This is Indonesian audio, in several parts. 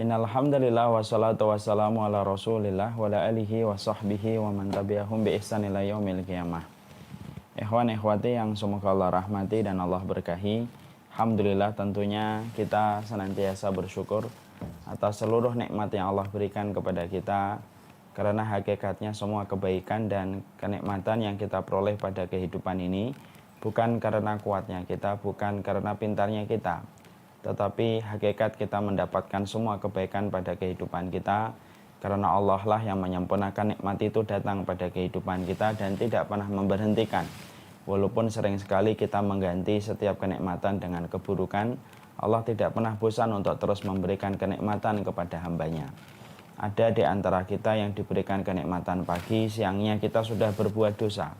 Innal hamdalillah wassalatu wassalamu ala Rasulillah wa ala alihi wa sahbihi wa man tabi'ahum bi ihsan ila yaumil qiyamah. Ikhwan ikhwati yang semoga Allah rahmati dan Allah berkahi. Alhamdulillah tentunya kita senantiasa bersyukur atas seluruh nikmat yang Allah berikan kepada kita, karena hakikatnya semua kebaikan dan kenikmatan yang kita peroleh pada kehidupan ini bukan karena kuatnya kita, bukan karena pintarnya kita, tetapi hakikat kita mendapatkan semua kebaikan pada kehidupan kita karena Allah lah yang menyempurnakan nikmat itu datang pada kehidupan kita dan tidak pernah memberhentikan. Walaupun sering sekali kita mengganti setiap kenikmatan dengan keburukan, Allah tidak pernah bosan untuk terus memberikan kenikmatan kepada hambanya. Ada di antara kita yang diberikan kenikmatan pagi, siangnya kita sudah berbuat dosa.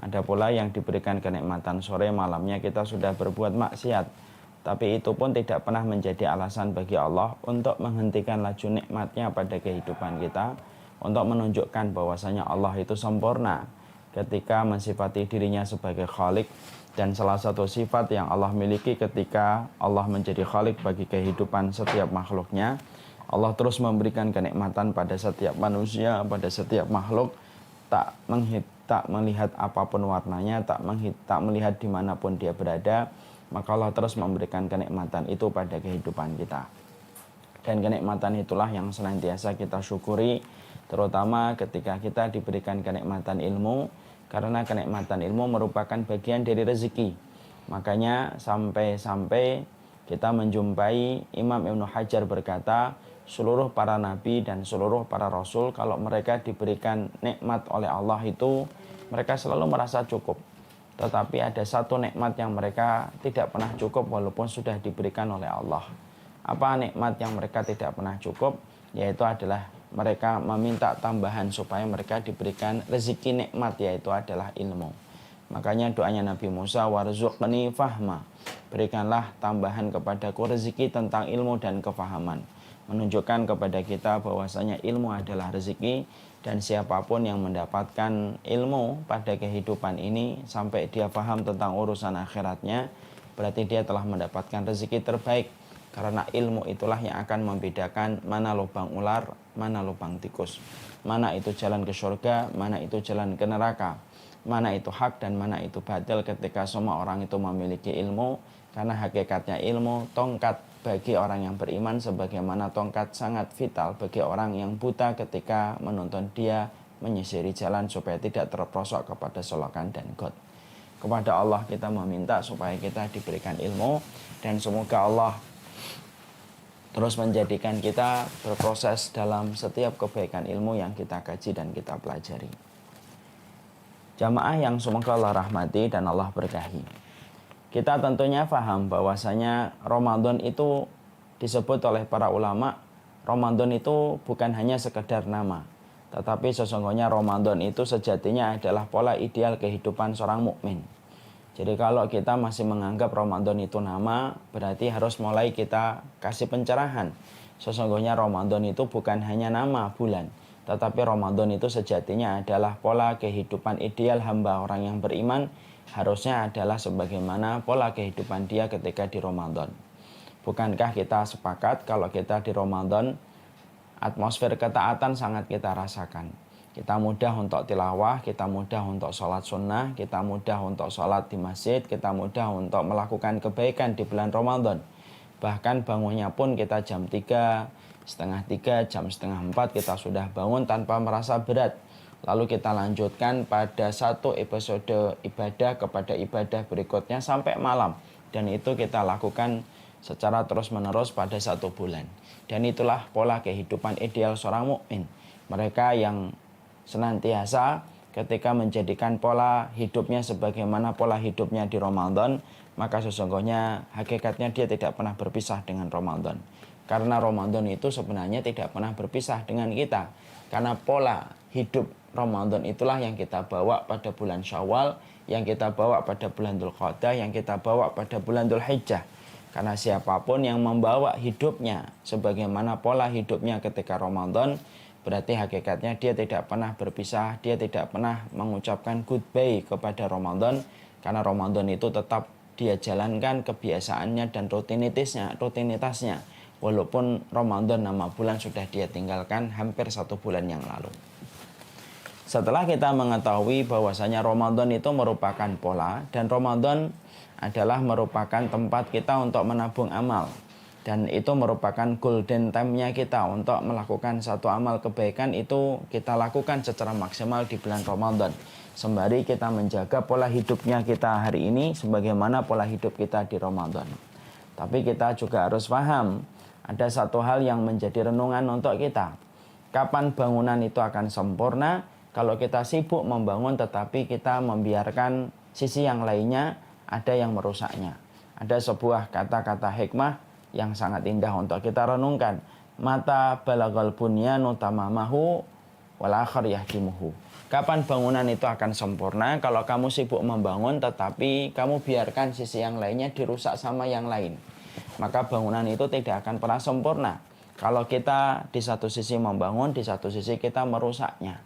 Ada pula yang diberikan kenikmatan sore, malamnya kita sudah berbuat maksiat. Tapi itu pun tidak pernah menjadi alasan bagi Allah untuk menghentikan laju nikmatnya pada kehidupan kita, untuk menunjukkan bahwasanya Allah itu sempurna ketika mensifati dirinya sebagai Khalik. Dan salah satu sifat yang Allah miliki ketika Allah menjadi Khalik bagi kehidupan setiap makhluknya, Allah terus memberikan kenikmatan pada setiap manusia, pada setiap makhluk, tak melihat apapun warnanya, tak melihat dimanapun dia berada, maka Allah terus memberikan kenikmatan itu pada kehidupan kita. Dan kenikmatan itulah yang senantiasa kita syukuri, terutama ketika kita diberikan kenikmatan ilmu, karena kenikmatan ilmu merupakan bagian dari rezeki. Makanya sampai-sampai kita menjumpai Imam Ibnu Hajar berkata, seluruh para nabi dan seluruh para rasul kalau mereka diberikan nikmat oleh Allah itu, mereka selalu merasa cukup. Tetapi ada satu nikmat yang mereka tidak pernah cukup walaupun sudah diberikan oleh Allah. Apa nikmat yang mereka tidak pernah cukup? Yaitu adalah mereka meminta tambahan supaya mereka diberikan rezeki nikmat, yaitu adalah ilmu. Makanya doanya Nabi Musa, warzuqni fahma, berikanlah tambahan kepadaku rezeki tentang ilmu dan kefahaman. Menunjukkan kepada kita bahwasanya ilmu adalah rezeki, dan siapapun yang mendapatkan ilmu pada kehidupan ini sampai dia paham tentang urusan akhiratnya, berarti dia telah mendapatkan rezeki terbaik. Karena ilmu itulah yang akan membedakan mana lubang ular, mana lubang tikus, mana itu jalan ke surga, mana itu jalan ke neraka, mana itu hak dan mana itu batil ketika semua orang itu memiliki ilmu. Karena hakikatnya ilmu tongkat bagi orang yang beriman, sebagaimana tongkat sangat vital bagi orang yang buta ketika menuntun dia menyisiri jalan supaya tidak terperosok kepada solokan dan got. Kepada Allah kita meminta supaya kita diberikan ilmu, dan semoga Allah terus menjadikan kita berproses dalam setiap kebaikan ilmu yang kita kaji dan kita pelajari. Jamaah yang semoga Allah rahmati dan Allah berkahi, kita tentunya paham bahwasanya Ramadan itu disebut oleh para ulama, Ramadan itu bukan hanya sekedar nama, tetapi sesungguhnya Ramadan itu sejatinya adalah pola ideal kehidupan seorang mukmin. Jadi kalau kita masih menganggap Ramadan itu nama, berarti harus mulai kita kasih pencerahan. Sesungguhnya Ramadan itu bukan hanya nama bulan, tetapi Ramadan itu sejatinya adalah pola kehidupan ideal hamba orang yang beriman, harusnya adalah sebagaimana pola kehidupan dia ketika di Ramadan. Bukankah kita sepakat kalau kita di Ramadan, atmosfer ketaatan sangat kita rasakan. Kita mudah untuk tilawah, kita mudah untuk sholat sunnah, kita mudah untuk sholat di masjid, kita mudah untuk melakukan kebaikan di bulan Ramadan. Bahkan bangunnya pun kita jam 3, setengah 3, jam setengah 4 kita sudah bangun tanpa merasa berat. Lalu kita lanjutkan pada satu episode ibadah kepada ibadah berikutnya sampai malam. Dan itu kita lakukan secara terus-menerus pada satu bulan. Dan itulah pola kehidupan ideal seorang mukmin. Mereka yang senantiasa ketika menjadikan pola hidupnya sebagaimana pola hidupnya di Ramadan, maka sesungguhnya hakikatnya dia tidak pernah berpisah dengan Ramadan. Karena Ramadan itu sebenarnya tidak pernah berpisah dengan kita. Karena pola hidup Ramadan itulah yang kita bawa pada bulan Syawal, yang kita bawa pada bulan Dzulqa'dah, yang kita bawa pada bulan Dzulhijjah. Karena siapapun yang membawa hidupnya sebagaimana pola hidupnya ketika Ramadan, berarti hakikatnya dia tidak pernah berpisah, dia tidak pernah mengucapkan goodbye kepada Ramadan, karena Ramadan itu tetap dia jalankan kebiasaannya dan rutinitasnya. walaupun Ramadan nama bulan sudah dia tinggalkan hampir 1 bulan yang lalu. Setelah kita mengetahui bahwasanya Ramadan itu merupakan pola dan Ramadan adalah merupakan tempat kita untuk menabung amal, dan itu merupakan golden time-nya kita untuk melakukan satu amal kebaikan, itu kita lakukan secara maksimal di bulan Ramadan, sembari kita menjaga pola hidupnya kita hari ini sebagaimana pola hidup kita di Ramadan. Tapi kita juga harus paham, ada satu hal yang menjadi renungan untuk kita. Kapan bangunan itu akan sempurna? Kalau kita sibuk membangun tetapi kita membiarkan sisi yang lainnya ada yang merusaknya. Ada sebuah kata-kata hikmah yang sangat indah untuk kita renungkan. Mata balagal bunyanu tamamahu wal akhar yahdimuhu. Kapan bangunan itu akan sempurna? Kalau kamu sibuk membangun tetapi kamu biarkan sisi yang lainnya dirusak sama yang lain, maka bangunan itu tidak akan pernah sempurna. Kalau kita di satu sisi membangun, di satu sisi kita merusaknya.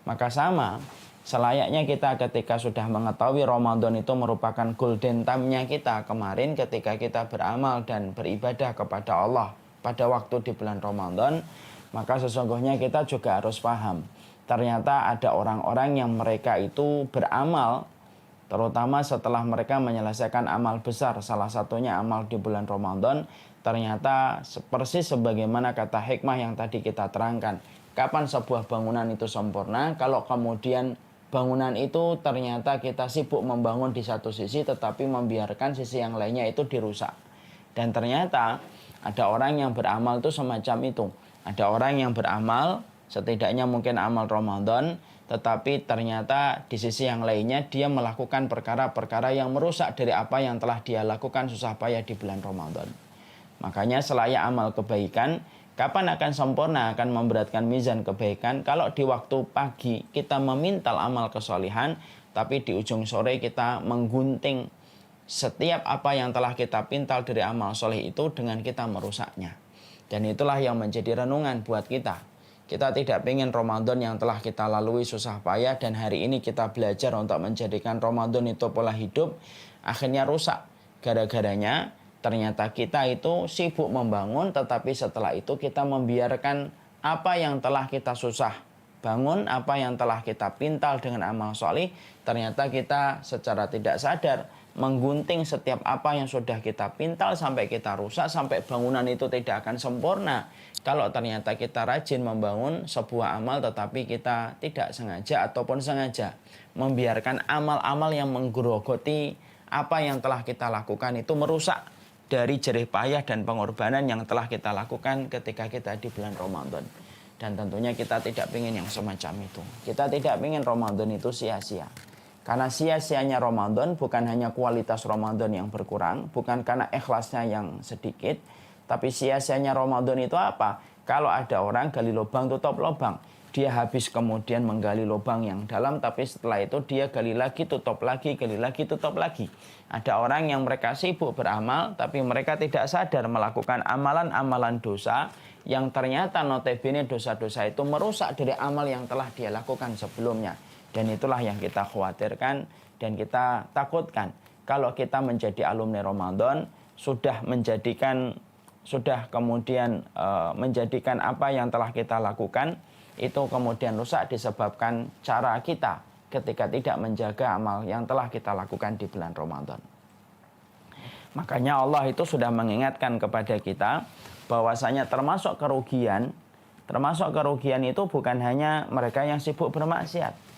Maka sama, selayaknya kita ketika sudah mengetahui Ramadan itu merupakan golden time-nya kita kemarin ketika kita beramal dan beribadah kepada Allah pada waktu di bulan Ramadan, maka sesungguhnya kita juga harus paham. Ternyata ada orang-orang yang mereka itu beramal, terutama setelah mereka menyelesaikan amal besar, salah satunya amal di bulan Ramadan, ternyata persis sebagaimana kata hikmah yang tadi kita terangkan. Kapan sebuah bangunan itu sempurna? Kalau kemudian bangunan itu ternyata kita sibuk membangun di satu sisi tetapi membiarkan sisi yang lainnya itu dirusak. Dan ternyata ada orang yang beramal itu semacam itu. Ada orang yang beramal, setidaknya mungkin amal Ramadan, tetapi ternyata di sisi yang lainnya dia melakukan perkara-perkara yang merusak dari apa yang telah dia lakukan susah payah di bulan Ramadan. Makanya selayak amal kebaikan, kapan akan sempurna, akan memberatkan mizan kebaikan? Kalau di waktu pagi kita memintal amal kesolihan, tapi di ujung sore kita menggunting setiap apa yang telah kita pintal dari amal soleh itu dengan kita merusaknya. Dan itulah yang menjadi renungan buat kita. Kita tidak ingin Ramadan yang telah kita lalui susah payah dan hari ini kita belajar untuk menjadikan Ramadan itu pola hidup, akhirnya rusak. Gara-garanya ternyata kita itu sibuk membangun, tetapi setelah itu kita membiarkan apa yang telah kita susah bangun, apa yang telah kita pintal dengan amal soleh, ternyata kita secara tidak sadar menggunting setiap apa yang sudah kita pintal sampai kita rusak, sampai bangunan itu tidak akan sempurna. Kalau ternyata kita rajin membangun sebuah amal, tetapi kita tidak sengaja ataupun sengaja membiarkan amal-amal yang menggerogoti apa yang telah kita lakukan itu merusak dari jerih payah dan pengorbanan yang telah kita lakukan ketika kita di bulan Ramadan. Dan tentunya kita tidak ingin yang semacam itu. Kita tidak ingin Ramadan itu sia-sia. Karena sia-sianya Ramadan bukan hanya kualitas Ramadan yang berkurang, bukan karena ikhlasnya yang sedikit, tapi sia-sianya Ramadan itu apa? Kalau ada orang gali lubang tutup lubang, dia habis kemudian menggali lubang yang dalam, tapi setelah itu dia gali lagi, tutup lagi, gali lagi, tutup lagi. Ada orang yang mereka sibuk beramal, tapi mereka tidak sadar melakukan amalan-amalan dosa, yang ternyata notabene dosa-dosa itu merusak dari amal yang telah dia lakukan sebelumnya. Dan itulah yang kita khawatirkan dan kita takutkan. Kalau kita menjadi alumni Ramadan, sudah kemudian menjadikan apa yang telah kita lakukan itu kemudian rusak disebabkan cara kita ketika tidak menjaga amal yang telah kita lakukan di bulan Ramadan. Makanya Allah itu sudah mengingatkan kepada kita bahwasanya termasuk kerugian itu bukan hanya mereka yang sibuk bermaksiat.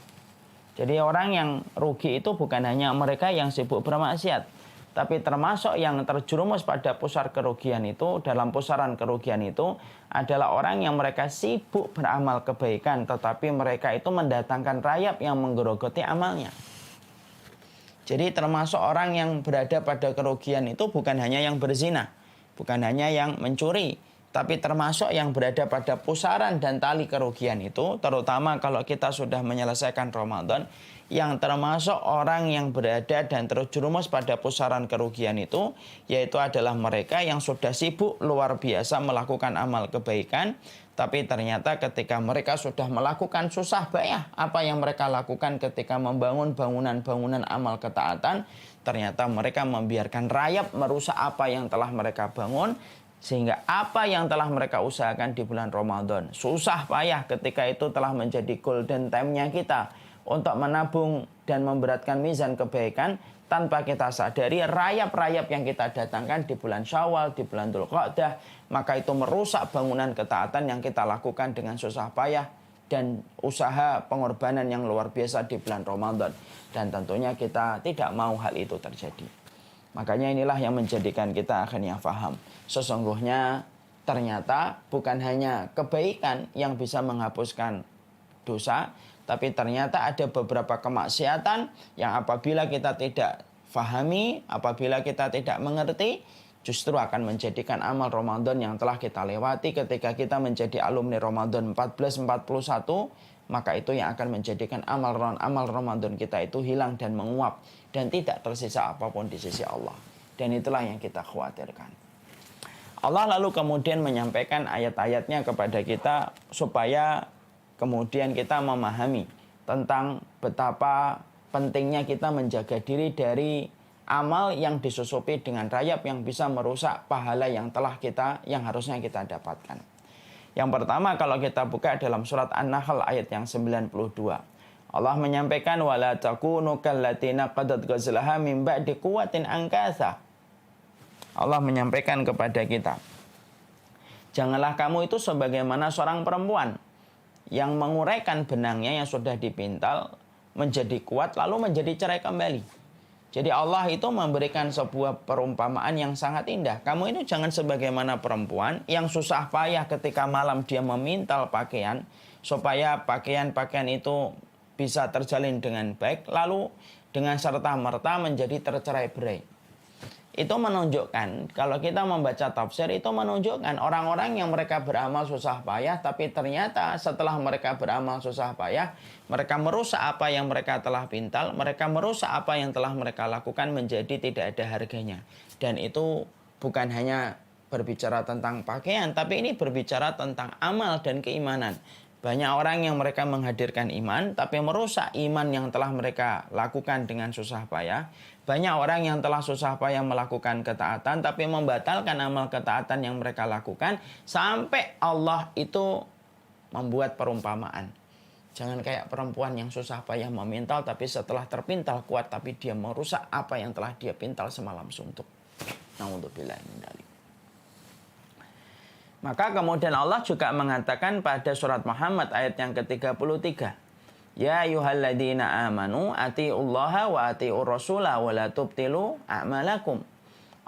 Jadi orang yang rugi itu bukan hanya mereka yang sibuk bermaksiat, tapi termasuk yang terjerumus pada pusar kerugian itu, dalam pusaran kerugian itu adalah orang yang mereka sibuk beramal kebaikan, tetapi mereka itu mendatangkan rayap yang menggerogoti amalnya. Jadi termasuk orang yang berada pada kerugian itu bukan hanya yang berzina, bukan hanya yang mencuri, tapi termasuk yang berada pada pusaran dan tali kerugian itu, terutama kalau kita sudah menyelesaikan Ramadan, yang termasuk orang yang berada dan terjerumus pada pusaran kerugian itu, yaitu adalah mereka yang sudah sibuk luar biasa melakukan amal kebaikan, tapi ternyata ketika mereka sudah melakukan susah payah apa yang mereka lakukan ketika membangun bangunan-bangunan amal ketaatan, ternyata mereka membiarkan rayap merusak apa yang telah mereka bangun, Sehingga apa yang telah mereka usahakan di bulan Ramadan, susah payah ketika itu telah menjadi golden time-nya kita untuk menabung dan memberatkan mizan kebaikan, tanpa kita sadari rayap-rayap yang kita datangkan di bulan Syawal, di bulan Dzulqa'dah, maka itu merusak bangunan ketaatan yang kita lakukan dengan susah payah dan usaha pengorbanan yang luar biasa di bulan Ramadan. Dan tentunya kita tidak mau hal itu terjadi. Makanya inilah yang menjadikan kita akhirnya faham. Sesungguhnya ternyata bukan hanya kebaikan yang bisa menghapuskan dosa, tapi ternyata ada beberapa kemaksiatan yang apabila kita tidak fahami, apabila kita tidak mengerti, justru akan menjadikan amal Ramadan yang telah kita lewati ketika kita menjadi alumni Ramadan 1441, maka itu yang akan menjadikan amal Ramadan kita itu hilang dan menguap dan tidak tersisa apapun di sisi Allah. Dan itulah yang kita khawatirkan. Allah lalu kemudian menyampaikan ayat-ayatnya kepada kita supaya kemudian kita memahami tentang betapa pentingnya kita menjaga diri dari amal yang disusupi dengan rayap yang bisa merusak pahala yang harusnya kita dapatkan. Yang pertama, kalau kita buka dalam surat An-Nahl ayat yang 92. Allah menyampaikan wala takunu kallatina qadat ghazlaha min ba'di quwwatin ankatha. Allah menyampaikan kepada kita, janganlah kamu itu sebagaimana seorang perempuan yang menguraikan benangnya yang sudah dipintal menjadi kuat lalu menjadi cerai kembali. Jadi Allah itu memberikan sebuah perumpamaan yang sangat indah. Kamu itu jangan sebagaimana perempuan yang susah payah ketika malam dia memintal pakaian supaya pakaian-pakaian itu bisa terjalin dengan baik, lalu dengan serta-merta menjadi tercerai-berai. Itu menunjukkan, kalau kita membaca tafsir, itu menunjukkan orang-orang yang mereka beramal susah payah, tapi ternyata setelah mereka beramal susah payah, mereka merusak apa yang mereka telah pintal, mereka merusak apa yang telah mereka lakukan menjadi tidak ada harganya. Dan itu bukan hanya berbicara tentang pakaian, tapi ini berbicara tentang amal dan keimanan. Banyak orang yang mereka menghadirkan iman, tapi merusak iman yang telah mereka lakukan dengan susah payah. Banyak orang yang telah susah payah melakukan ketaatan, tapi membatalkan amal ketaatan yang mereka lakukan, sampai Allah itu membuat perumpamaan. Jangan kayak perempuan yang susah payah memintal, tapi setelah terpintal kuat, tapi dia merusak apa yang telah dia pintal semalam suntuk. Na'udzubillah min dzalik. Maka kemudian Allah juga mengatakan pada surat Muhammad ayat yang ke-33. Ya ayyuhalladzina amanu atiullaha wa atiur rasula wa la tubtilu a'malakum.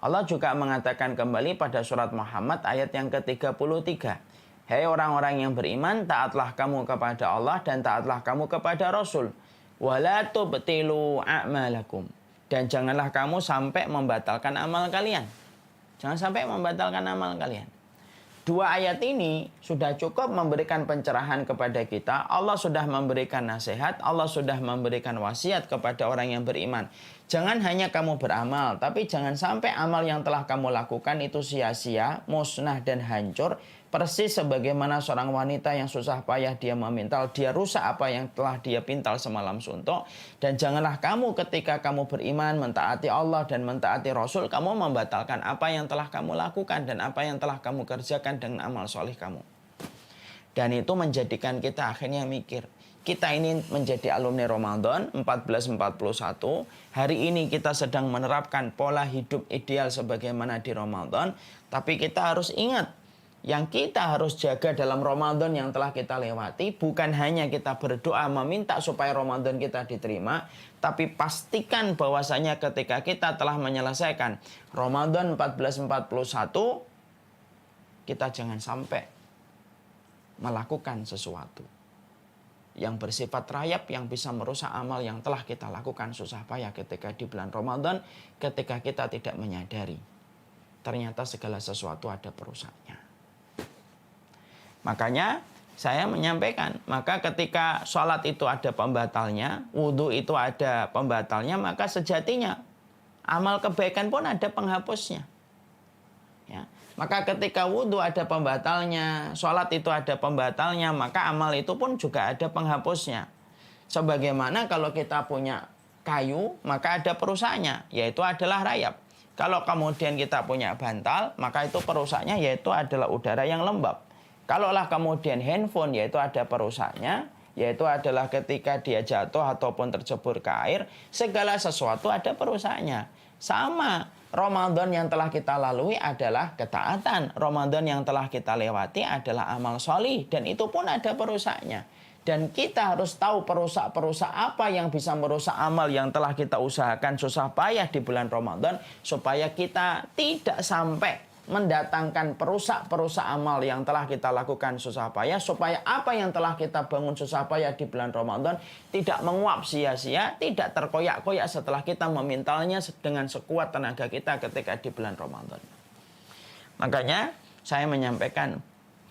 Allah juga mengatakan kembali pada surat Muhammad ayat yang ke-33. Hei orang-orang yang beriman, taatlah kamu kepada Allah dan taatlah kamu kepada Rasul. Wa la tubtilu a'malakum. Dan janganlah kamu sampai membatalkan amal kalian. Jangan sampai membatalkan amal kalian. Dua ayat ini sudah cukup memberikan pencerahan kepada kita. Allah sudah memberikan nasihat, Allah sudah memberikan wasiat kepada orang yang beriman. Jangan hanya kamu beramal, tapi jangan sampai amal yang telah kamu lakukan itu sia-sia, musnah dan hancur. Persis sebagaimana seorang wanita yang susah payah dia memintal, dia rusak apa yang telah dia pintal semalam suntuk. Dan janganlah kamu ketika kamu beriman, mentaati Allah dan mentaati Rasul, kamu membatalkan apa yang telah kamu lakukan dan apa yang telah kamu kerjakan dengan amal soleh kamu. Dan itu menjadikan kita akhirnya mikir, kita ini menjadi alumni Ramadan 1441. Hari ini kita sedang menerapkan pola hidup ideal sebagaimana di Ramadan. Tapi kita harus ingat, yang kita harus jaga dalam Ramadan yang telah kita lewati bukan hanya kita berdoa meminta supaya Ramadan kita diterima, tapi pastikan bahwasanya ketika kita telah menyelesaikan Ramadan 1441, kita jangan sampai melakukan sesuatu yang bersifat rayap yang bisa merusak amal yang telah kita lakukan susah payah ketika di bulan Ramadan, ketika kita tidak menyadari ternyata segala sesuatu ada perusaknya. Makanya saya menyampaikan, maka ketika sholat itu ada pembatalnya, wudhu itu ada pembatalnya, maka sejatinya amal kebaikan pun ada penghapusnya. Ya. Maka ketika wudhu ada pembatalnya, sholat itu ada pembatalnya, maka amal itu pun juga ada penghapusnya. Sebagaimana kalau kita punya kayu, maka ada perusaknya, yaitu adalah rayap. Kalau kemudian kita punya bantal, maka itu perusaknya yaitu adalah udara yang lembab. Kalaulah kemudian handphone, yaitu ada perusaknya, yaitu adalah ketika dia jatuh ataupun tercebur ke air, segala sesuatu ada perusaknya. Sama, Ramadan yang telah kita lalui adalah ketaatan. Ramadan yang telah kita lewati adalah amal solih, dan itu pun ada perusaknya. Dan kita harus tahu perusak-perusak apa yang bisa merusak amal yang telah kita usahakan susah payah di bulan Ramadan, supaya kita tidak sampai mendatangkan perusak-perusak amal yang telah kita lakukan susah payah, supaya apa yang telah kita bangun susah payah di bulan Ramadan tidak menguap sia-sia, tidak terkoyak-koyak setelah kita memintalnya dengan sekuat tenaga kita ketika di bulan Ramadan. Makanya saya menyampaikan,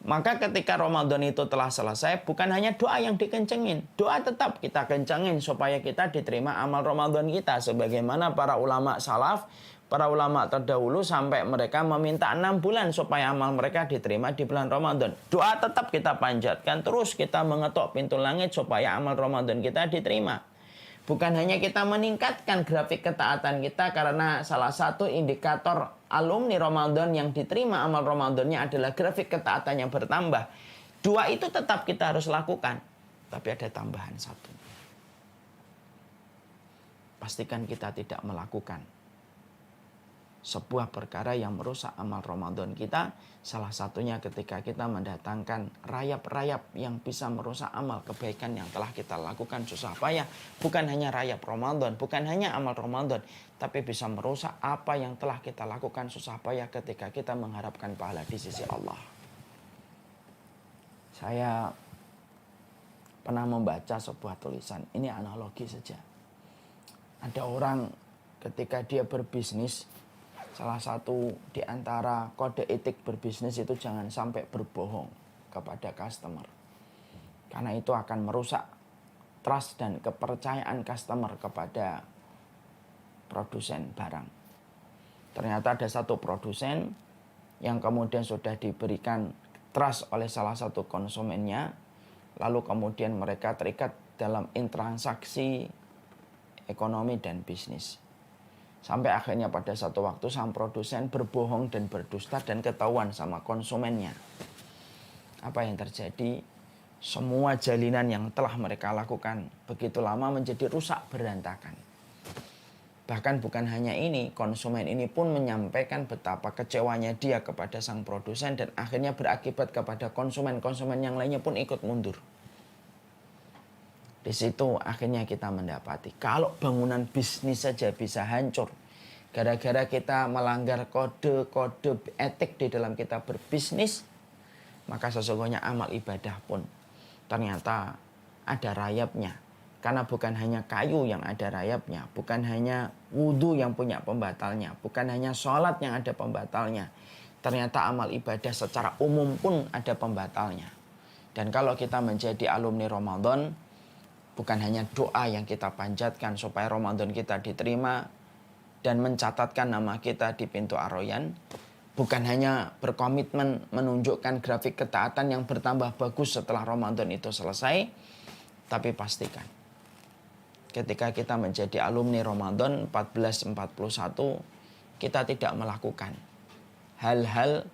maka ketika Ramadan itu telah selesai, bukan hanya doa yang dikencengin. Doa tetap kita kencengin supaya kita diterima amal Ramadan kita. Sebagaimana para ulama salaf, para ulama terdahulu sampai mereka meminta 6 bulan supaya amal mereka diterima di bulan Ramadan. Doa tetap kita panjatkan, terus kita mengetuk pintu langit supaya amal Ramadan kita diterima. Bukan hanya kita meningkatkan grafik ketaatan kita, karena salah satu indikator alumni Ramadan yang diterima amal Ramadannya adalah grafik ketaatan yang bertambah. Dua itu tetap kita harus lakukan. Tapi ada tambahan satu. Pastikan kita tidak melakukan sebuah perkara yang merusak amal Ramadan kita. Salah satunya ketika kita mendatangkan rayap-rayap yang bisa merusak amal kebaikan yang telah kita lakukan susah payah. Bukan hanya rayap Ramadan, bukan hanya amal Ramadan, tapi bisa merusak apa yang telah kita lakukan susah payah ketika kita mengharapkan pahala di sisi Allah. Saya pernah membaca sebuah tulisan, ini analogi saja. Ada orang ketika dia berbisnis, salah satu di antara kode etik berbisnis itu jangan sampai berbohong kepada customer. Karena itu akan merusak trust dan kepercayaan customer kepada produsen barang. Ternyata ada satu produsen yang kemudian sudah diberikan trust oleh salah satu konsumennya, lalu kemudian mereka terikat dalam intransaksi ekonomi dan bisnis. Sampai akhirnya pada satu waktu sang produsen berbohong dan berdusta dan ketahuan sama konsumennya. Apa yang terjadi? Semua jalinan yang telah mereka lakukan begitu lama menjadi rusak berantakan. Bahkan bukan hanya ini, konsumen ini pun menyampaikan betapa kecewanya dia kepada sang produsen, dan akhirnya berakibat kepada konsumen-konsumen yang lainnya pun ikut mundur. Di situ akhirnya kita mendapati kalau bangunan bisnis saja bisa hancur gara-gara kita melanggar kode-kode etik di dalam kita berbisnis, maka sesungguhnya amal ibadah pun ternyata ada rayapnya. Karena bukan hanya kayu yang ada rayapnya, bukan hanya wudhu yang punya pembatalnya, bukan hanya sholat yang ada pembatalnya. Ternyata amal ibadah secara umum pun ada pembatalnya. Dan kalau kita menjadi alumni Ramadan, bukan hanya doa yang kita panjatkan supaya Ramadan kita diterima dan mencatatkan nama kita di pintu Ar-Rayyan, bukan hanya berkomitmen menunjukkan grafik ketaatan yang bertambah bagus setelah Ramadan itu selesai, tapi pastikan ketika kita menjadi alumni Ramadan 1441, kita tidak melakukan hal-hal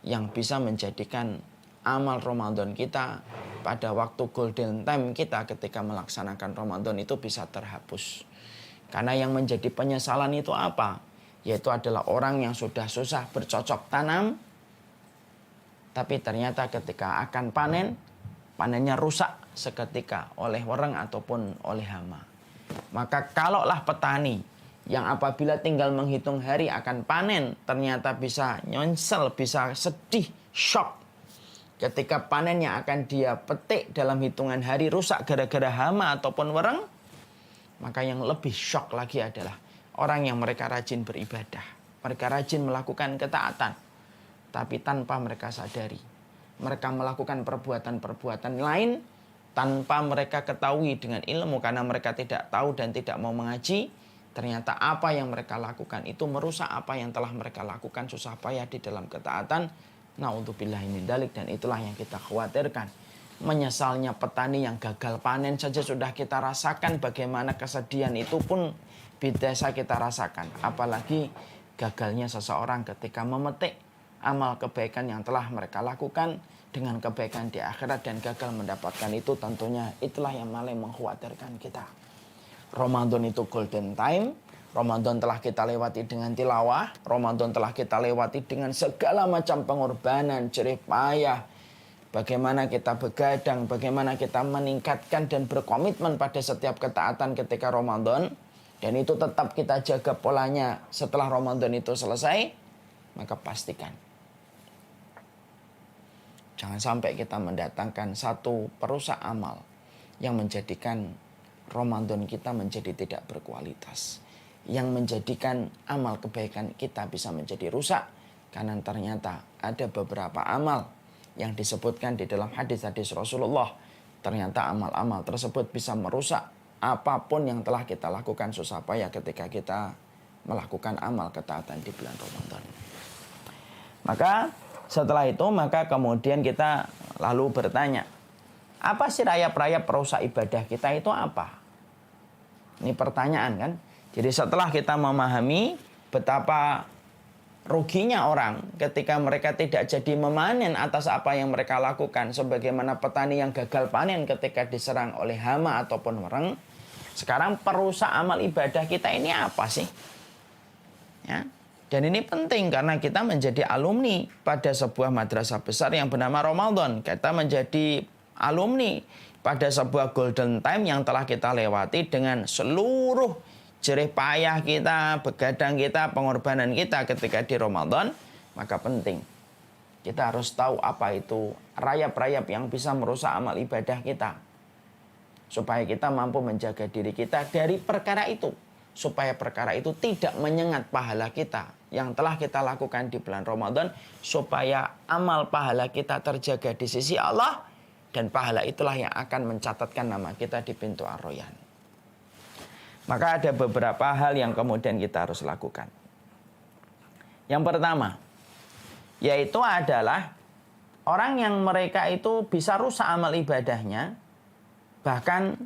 yang bisa menjadikan amal Ramadan kita pada waktu golden time kita ketika melaksanakan Ramadan itu bisa terhapus. Karena yang menjadi penyesalan itu apa? Yaitu adalah orang yang sudah susah bercocok tanam, tapi ternyata ketika akan panen, panennya rusak seketika oleh orang ataupun oleh hama. Maka kalaulah petani yang apabila tinggal menghitung hari akan panen, ternyata bisa nyonsel, bisa sedih, shock. Ketika panen yang akan dia petik dalam hitungan hari rusak gara-gara hama ataupun wereng, maka yang lebih shock lagi adalah orang yang mereka rajin beribadah. Mereka rajin melakukan ketaatan, tapi tanpa mereka sadari. Mereka melakukan perbuatan-perbuatan lain tanpa mereka ketahui dengan ilmu, karena mereka tidak tahu dan tidak mau mengaji. Ternyata apa yang mereka lakukan itu merusak apa yang telah mereka lakukan susah payah di dalam ketaatan. Na'udzubillahi min dzalik, dan itulah yang kita khawatirkan. Menyesalnya petani yang gagal panen saja sudah kita rasakan, bagaimana kesedihan itu pun biasa kita rasakan. Apalagi gagalnya seseorang ketika memetik amal kebaikan yang telah mereka lakukan dengan kebaikan di akhirat dan gagal mendapatkan itu, tentunya itulah yang paling mengkhawatirkan kita. Ramadan itu golden time. Ramadan telah kita lewati dengan tilawah. Ramadan telah kita lewati dengan segala macam pengorbanan, jerih payah. Bagaimana kita begadang, bagaimana kita meningkatkan dan berkomitmen pada setiap ketaatan ketika Ramadan. Dan itu tetap kita jaga polanya setelah Ramadan itu selesai. Maka pastikan jangan sampai kita mendatangkan satu perusak amal yang menjadikan Ramadan kita menjadi tidak berkualitas. Yang menjadikan amal kebaikan kita bisa menjadi rusak. Karena ternyata ada beberapa amal yang disebutkan di dalam hadis-hadis Rasulullah. Ternyata amal-amal tersebut bisa merusak apapun yang telah kita lakukan susah payah ketika kita melakukan amal ketaatan di bulan Ramadan. Maka setelah itu maka kemudian kita lalu bertanya, apa sih rayap-rayap perusak ibadah kita itu apa? Ini pertanyaan kan? Jadi setelah kita memahami betapa ruginya orang ketika mereka tidak jadi memanen atas apa yang mereka lakukan, sebagaimana petani yang gagal panen ketika diserang oleh hama ataupun mereng. Sekarang perusak amal ibadah kita ini apa sih? Ya. Dan ini penting karena kita menjadi alumni pada sebuah madrasah besar yang bernama Ramadan. Kita menjadi alumni pada sebuah golden time yang telah kita lewati dengan seluruh jerih payah kita, begadang kita, pengorbanan kita ketika di Ramadan. Maka penting kita harus tahu apa itu rayap-rayap yang bisa merusak amal ibadah kita, supaya kita mampu menjaga diri kita dari perkara itu, supaya perkara itu tidak menyengat pahala kita yang telah kita lakukan di bulan Ramadan, supaya amal pahala kita terjaga di sisi Allah, dan pahala itulah yang akan mencatatkan nama kita di pintu Ar-Rayyan. Maka ada beberapa hal yang kemudian kita harus lakukan. Yang pertama, yaitu adalah orang yang mereka itu bisa rusak amal ibadahnya, bahkan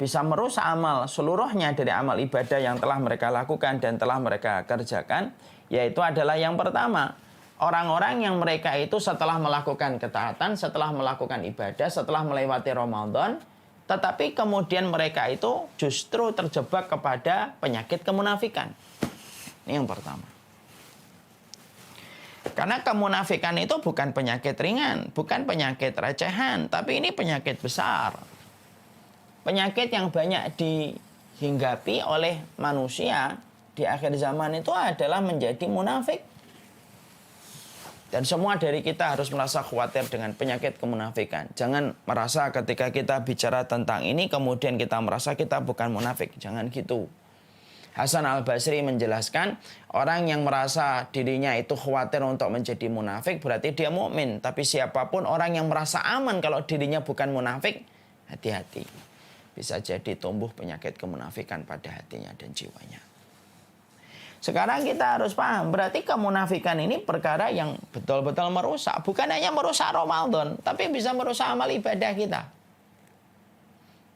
bisa merusak amal seluruhnya dari amal ibadah yang telah mereka lakukan dan telah mereka kerjakan. Yaitu adalah yang pertama, orang-orang yang mereka itu setelah melakukan ketaatan, setelah melakukan ibadah, setelah melewati Ramadan, tetapi kemudian mereka itu justru terjebak kepada penyakit kemunafikan. Ini yang pertama. Karena kemunafikan itu bukan penyakit ringan, bukan penyakit recehan, tapi ini penyakit besar. Penyakit yang banyak dihinggapi oleh manusia di akhir zaman itu adalah menjadi munafik. Dan semua dari kita harus merasa khawatir dengan penyakit kemunafikan. Jangan merasa ketika kita bicara tentang ini kemudian kita merasa kita bukan munafik. Jangan gitu. Hasan Al-Basri menjelaskan, orang yang merasa dirinya itu khawatir untuk menjadi munafik berarti dia mukmin. Tapi siapapun orang yang merasa aman kalau dirinya bukan munafik, hati-hati. Bisa jadi tumbuh penyakit kemunafikan pada hatinya dan jiwanya. Sekarang kita harus paham, berarti kemunafikan ini perkara yang betul-betul merusak. Bukan hanya merusak Ramadan, tapi bisa merusak amal ibadah kita.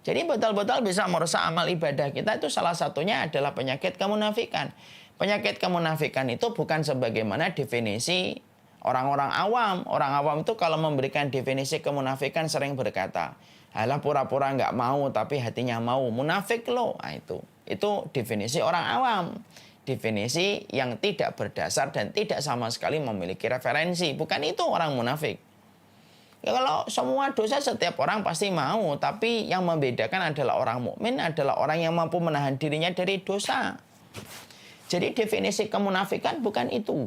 Jadi betul-betul bisa merusak amal ibadah kita, itu salah satunya adalah penyakit kemunafikan. Penyakit kemunafikan itu bukan sebagaimana definisi orang-orang awam. Orang awam itu kalau memberikan definisi kemunafikan sering berkata, alah pura-pura nggak mau tapi hatinya mau, munafik loh. Nah, itu definisi orang awam. Definisi yang tidak berdasar dan tidak sama sekali memiliki referensi. Bukan itu orang munafik. Ya, kalau semua dosa setiap orang pasti mau, tapi yang membedakan adalah orang mukmin adalah orang yang mampu menahan dirinya dari dosa. Jadi definisi kemunafikan bukan itu.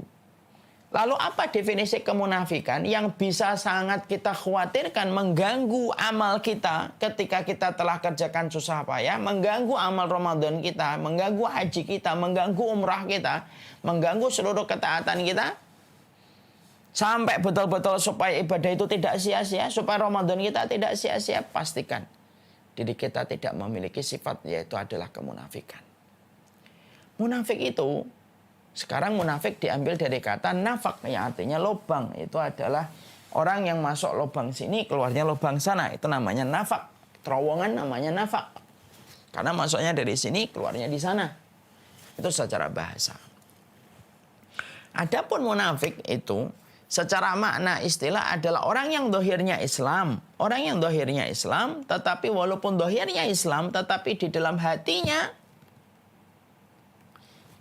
Lalu apa definisi kemunafikan yang bisa sangat kita khawatirkan mengganggu amal kita ketika kita telah kerjakan susah payah, mengganggu amal Ramadan kita, mengganggu haji kita, mengganggu umrah kita, mengganggu seluruh ketaatan kita, sampai betul-betul supaya ibadah itu tidak sia-sia, supaya Ramadan kita tidak sia-sia, pastikan diri kita tidak memiliki sifat yaitu adalah kemunafikan. Munafik itu, sekarang munafik diambil dari kata nafak, yang artinya lubang. Itu adalah orang yang masuk lubang sini, keluarnya lubang sana. Itu namanya nafak. Terowongan namanya nafak. Karena masuknya dari sini, keluarnya di sana. Itu secara bahasa. Adapun munafik itu secara makna istilah adalah orang yang dohirnya Islam. Orang yang dohirnya Islam, tetapi walaupun dohirnya Islam, tetapi di dalam hatinya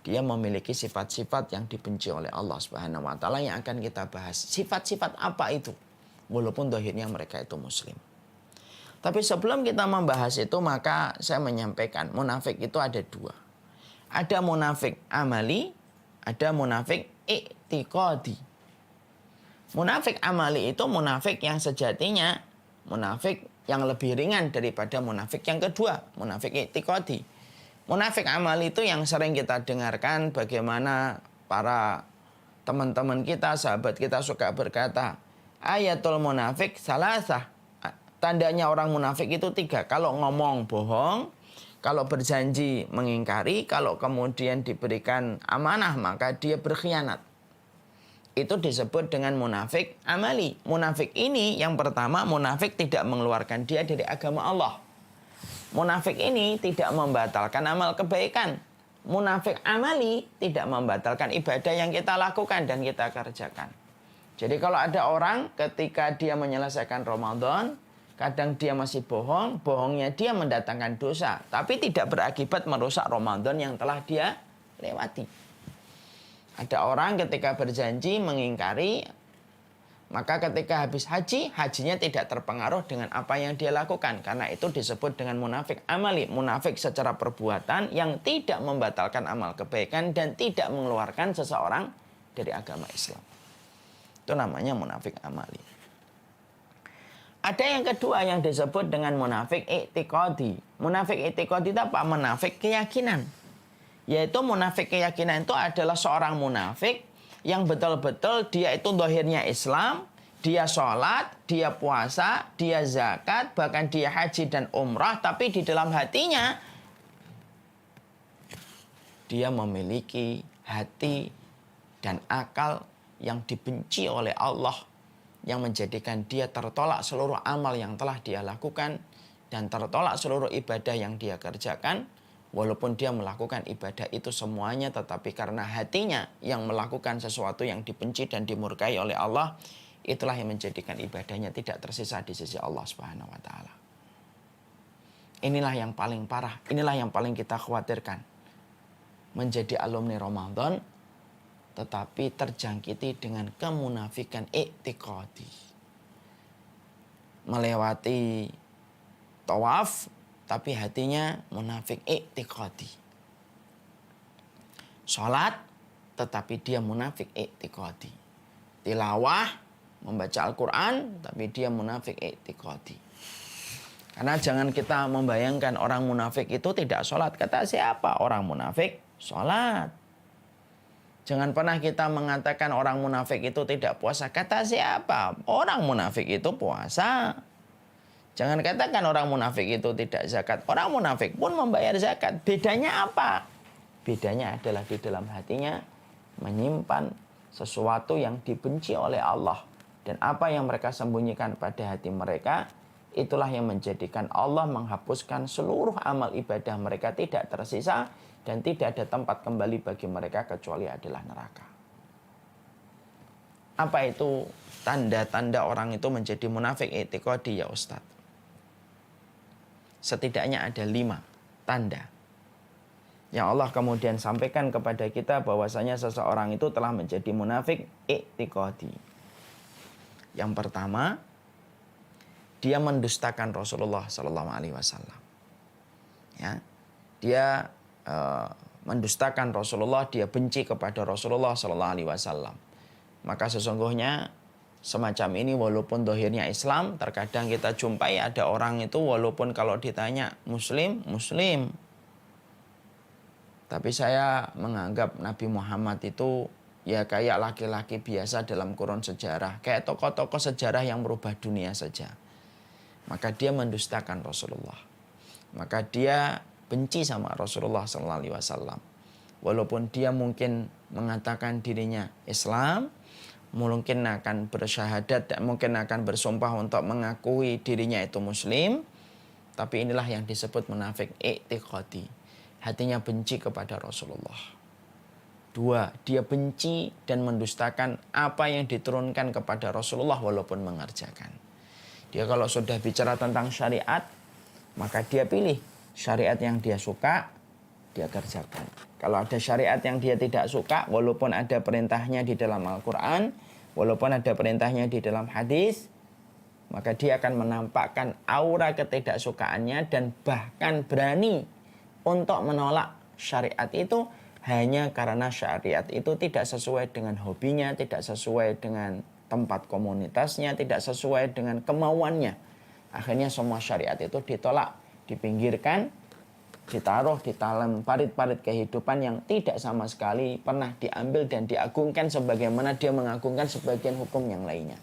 dia memiliki sifat-sifat yang dibenci oleh Allah Subhanahu wa taala yang akan kita bahas. Sifat-sifat apa itu? Walaupun dohirnya mereka itu muslim. Tapi sebelum kita membahas itu, maka saya menyampaikan munafik itu ada dua. Ada munafik amali, ada munafik i'tiqadi. Munafik amali itu munafik yang sejatinya munafik yang lebih ringan daripada munafik yang kedua, munafik i'tiqadi. Munafik amali itu yang sering kita dengarkan bagaimana para teman-teman kita, sahabat kita suka berkata, ayatul munafik salasah. Tandanya orang munafik itu 3. Kalau ngomong bohong, kalau berjanji mengingkari, kalau kemudian diberikan amanah maka dia berkhianat. Itu disebut dengan munafik amali. Munafik ini yang pertama, munafik tidak mengeluarkan dia dari agama Allah. Munafik ini tidak membatalkan amal kebaikan. Munafik amali tidak membatalkan ibadah yang kita lakukan dan kita kerjakan. Jadi kalau ada orang ketika dia menyelesaikan Ramadan, kadang dia masih bohong, bohongnya dia mendatangkan dosa, tapi tidak berakibat merusak Ramadan yang telah dia lewati. Ada orang ketika berjanji mengingkari, maka ketika habis haji, hajinya tidak terpengaruh dengan apa yang dia lakukan. Karena itu disebut dengan munafik amali. Munafik secara perbuatan yang tidak membatalkan amal kebaikan dan tidak mengeluarkan seseorang dari agama Islam. Itu namanya munafik amali. Ada yang kedua yang disebut dengan munafik i'tiqadi. Munafik i'tiqadi itu apa? Munafik keyakinan. Yaitu munafik keyakinan itu adalah seorang munafik yang betul-betul dia itu dohirnya Islam, dia sholat, dia puasa, dia zakat, bahkan dia haji dan umrah, tapi di dalam hatinya dia memiliki hati dan akal yang dibenci oleh Allah, yang menjadikan dia tertolak seluruh amal yang telah dia lakukan dan tertolak seluruh ibadah yang dia kerjakan. Walaupun dia melakukan ibadah itu semuanya, tetapi karena hatinya yang melakukan sesuatu yang dibenci dan dimurkai oleh Allah, itulah yang menjadikan ibadahnya tidak tersisa di sisi Allah Subhanahu wa taala. Inilah yang paling parah, inilah yang paling kita khawatirkan. Menjadi alumni Ramadan tetapi terjangkiti dengan kemunafikan i'tiqadi. Melewati tawaf tapi hatinya munafik i'tiqadi. Salat tetapi dia munafik i'tiqadi. Tilawah, membaca Al-Quran tapi dia munafik i'tiqadi. Karena jangan kita membayangkan orang munafik itu tidak sholat. Kata siapa? Orang munafik sholat. Jangan pernah kita mengatakan orang munafik itu tidak puasa. Kata siapa? Orang munafik itu puasa. Jangan katakan orang munafik itu tidak zakat. Orang munafik pun membayar zakat. Bedanya apa? Bedanya adalah di dalam hatinya menyimpan sesuatu yang dibenci oleh Allah. Dan apa yang mereka sembunyikan pada hati mereka, itulah yang menjadikan Allah menghapuskan seluruh amal ibadah mereka tidak tersisa. Dan tidak ada tempat kembali bagi mereka kecuali adalah neraka. Apa itu tanda-tanda orang itu menjadi munafik i'tiqadi ya Ustadz? Setidaknya ada 5 tanda yang Allah kemudian sampaikan kepada kita bahwasanya seseorang itu telah menjadi munafik i'tiqadi. Yang pertama, dia mendustakan Rasulullah SAW. Ya, dia mendustakan Rasulullah, dia benci kepada Rasulullah SAW. Maka sesungguhnya semacam ini walaupun dohirnya Islam, terkadang kita jumpai ada orang itu walaupun kalau ditanya Muslim, Muslim. Tapi saya menganggap Nabi Muhammad itu ya kayak laki-laki biasa dalam kurun sejarah. Kayak tokoh-tokoh sejarah yang merubah dunia saja. Maka dia mendustakan Rasulullah. Maka dia benci sama Rasulullah SAW. Walaupun dia mungkin mengatakan dirinya Islam, mungkin akan bersyahadat dan mungkin akan bersumpah untuk mengakui dirinya itu Muslim, tapi inilah yang disebut munafik i'tiqadi. Hatinya benci kepada Rasulullah. Dua, dia benci dan mendustakan apa yang diturunkan kepada Rasulullah walaupun mengerjakan. Dia kalau sudah bicara tentang syariat, maka dia pilih syariat yang dia suka, dia kerjakan. Kalau ada syariat yang dia tidak suka, walaupun ada perintahnya di dalam Al-Quran, walaupun ada perintahnya di dalam hadis, maka dia akan menampakkan aura ketidaksukaannya dan bahkan berani untuk menolak syariat itu hanya karena syariat itu tidak sesuai dengan hobinya, tidak sesuai dengan tempat komunitasnya, tidak sesuai dengan kemauannya. Akhirnya semua syariat itu ditolak, dipinggirkan, ditaruh di dalam parit-parit kehidupan yang tidak sama sekali pernah diambil dan diagungkan sebagaimana dia mengagungkan sebagian hukum yang lainnya.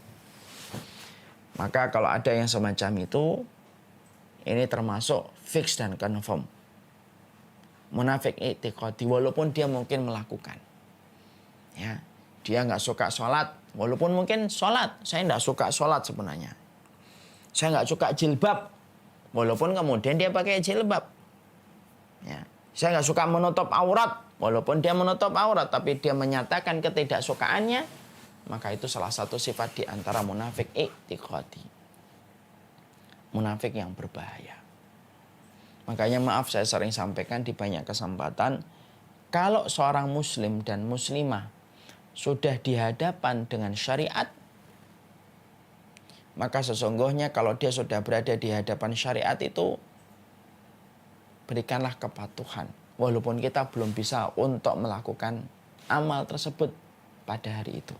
Maka kalau ada yang semacam itu, ini termasuk fix dan confirm. Munafik i'tiqadi, walaupun dia mungkin melakukan. Ya, dia nggak suka sholat, walaupun mungkin sholat. Saya nggak suka sholat sebenarnya. Saya nggak suka jilbab, walaupun kemudian dia pakai jilbab. Ya, saya nggak suka menutup aurat, walaupun dia menutup aurat, tapi dia menyatakan ketidaksukaannya, maka itu salah satu sifat di antara munafik i'tiqadi. Munafik yang berbahaya. Makanya maaf saya sering sampaikan di banyak kesempatan, kalau seorang muslim dan muslimah sudah di hadapan dengan syariat, maka sesungguhnya kalau dia sudah berada di hadapan syariat itu, berikanlah kepatuhan. Walaupun kita belum bisa untuk melakukan amal tersebut pada hari itu.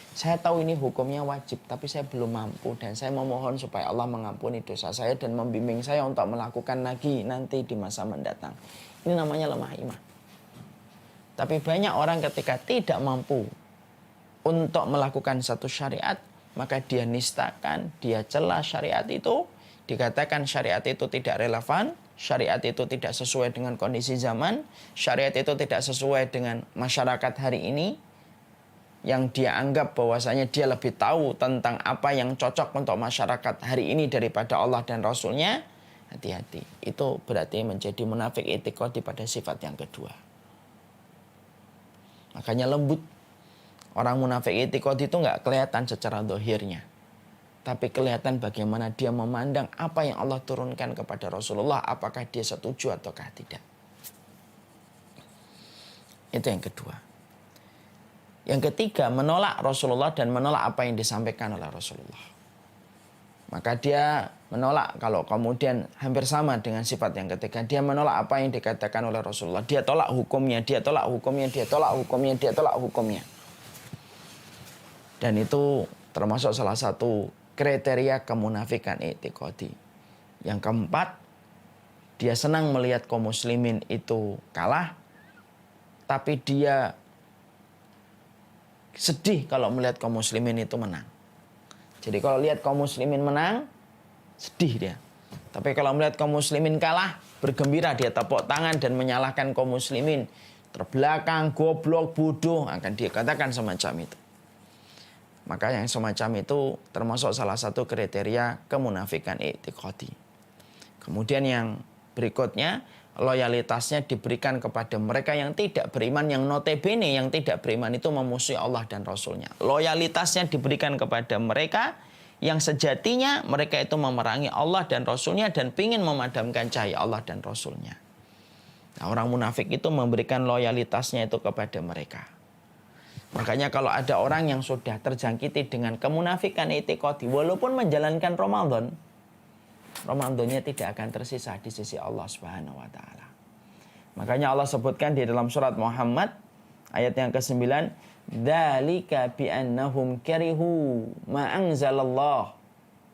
Saya tahu ini hukumnya wajib, tapi saya belum mampu dan saya memohon supaya Allah mengampuni dosa saya dan membimbing saya untuk melakukan lagi nanti di masa mendatang. Ini namanya lemah iman. Tapi banyak orang ketika tidak mampu untuk melakukan satu syariat, maka dia nistakan, dia cela syariat itu, dikatakan syariat itu tidak relevan, syariat itu tidak sesuai dengan kondisi zaman, syariat itu tidak sesuai dengan masyarakat hari ini, yang dia anggap bahwasanya dia lebih tahu tentang apa yang cocok untuk masyarakat hari ini daripada Allah dan Rasulnya. Hati-hati, itu berarti menjadi munafik i'tiqadi pada sifat yang kedua. Makanya lembut. Orang munafik i'tiqadi itu nggak kelihatan secara zahirnya, tapi kelihatan bagaimana dia memandang apa yang Allah turunkan kepada Rasulullah, apakah dia setuju ataukah tidak. Itu yang kedua. Yang ketiga, menolak Rasulullah dan menolak apa yang disampaikan oleh Rasulullah. Maka dia menolak, kalau kemudian hampir sama dengan sifat yang ketiga, dia menolak apa yang dikatakan oleh Rasulullah. Dia tolak hukumnya, dia tolak hukumnya, dia tolak hukumnya, dia tolak hukumnya. Dan itu termasuk salah satu kriteria kemunafikan i'tiqadi. Yang keempat, dia senang melihat kaum muslimin itu kalah, tapi dia sedih kalau melihat kaum muslimin itu menang. Jadi kalau lihat kaum muslimin menang, sedih dia. Tapi kalau melihat kaum muslimin kalah, bergembira, dia tepuk tangan dan menyalahkan kaum muslimin. Terbelakang, goblok, bodoh, akan dikatakan semacam itu. Maka yang semacam itu termasuk salah satu kriteria kemunafikan i'tiqadi. Kemudian yang berikutnya, loyalitasnya diberikan kepada mereka yang tidak beriman, yang notabene yang tidak beriman itu memusuhi Allah dan Rasulnya. Loyalitasnya diberikan kepada mereka yang sejatinya mereka itu memerangi Allah dan Rasulnya dan ingin memadamkan cahaya Allah dan Rasulnya. Nah, orang munafik itu memberikan loyalitasnya itu kepada mereka. Makanya kalau ada orang yang sudah terjangkiti dengan kemunafikan i'tiqadi, walaupun menjalankan Ramadannya tidak akan tersisa di sisi Allah Subhanahu wa taala. Makanya Allah sebutkan di dalam surat Muhammad ayat yang ke-9, "Dzalika bi annahum karihu ma anzalallah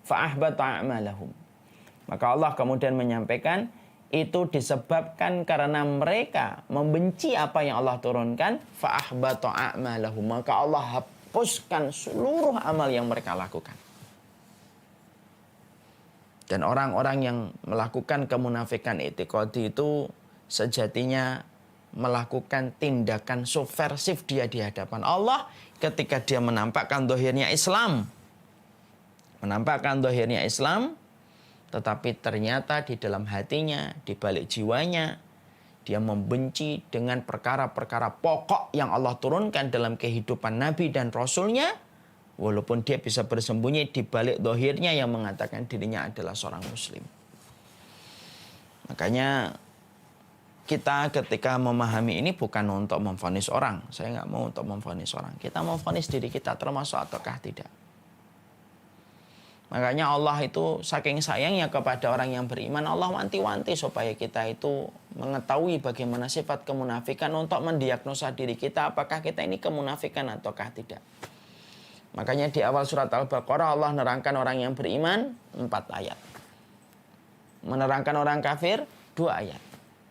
fa ahbata a'malahum." Maka Allah kemudian menyampaikan itu disebabkan karena mereka membenci apa yang Allah turunkan, fa ahbata a'malahum. Maka Allah hapuskan seluruh amal yang mereka lakukan. Dan orang-orang yang melakukan kemunafikan i'tiqadi itu sejatinya melakukan tindakan subversif dia di hadapan Allah ketika dia menampakkan zahirnya Islam. Menampakkan zahirnya Islam, tetapi ternyata di dalam hatinya, di balik jiwanya, Dia membenci dengan perkara-perkara pokok yang Allah turunkan dalam kehidupan Nabi dan Rasulnya. Walaupun dia bisa bersembunyi di balik dohirnya yang mengatakan dirinya adalah seorang muslim. Makanya kita ketika memahami ini bukan untuk memvonis orang. Saya nggak mau untuk memvonis orang. Kita memvonis diri kita termasuk ataukah tidak. Makanya Allah itu saking sayangnya kepada orang yang beriman, Allah wanti-wanti supaya kita itu mengetahui bagaimana sifat kemunafikan untuk mendiagnosa diri kita apakah kita ini kemunafikan ataukah tidak. Makanya di awal surat Al-Baqarah Allah menerangkan orang yang beriman 4 ayat. Menerangkan orang kafir 2 ayat.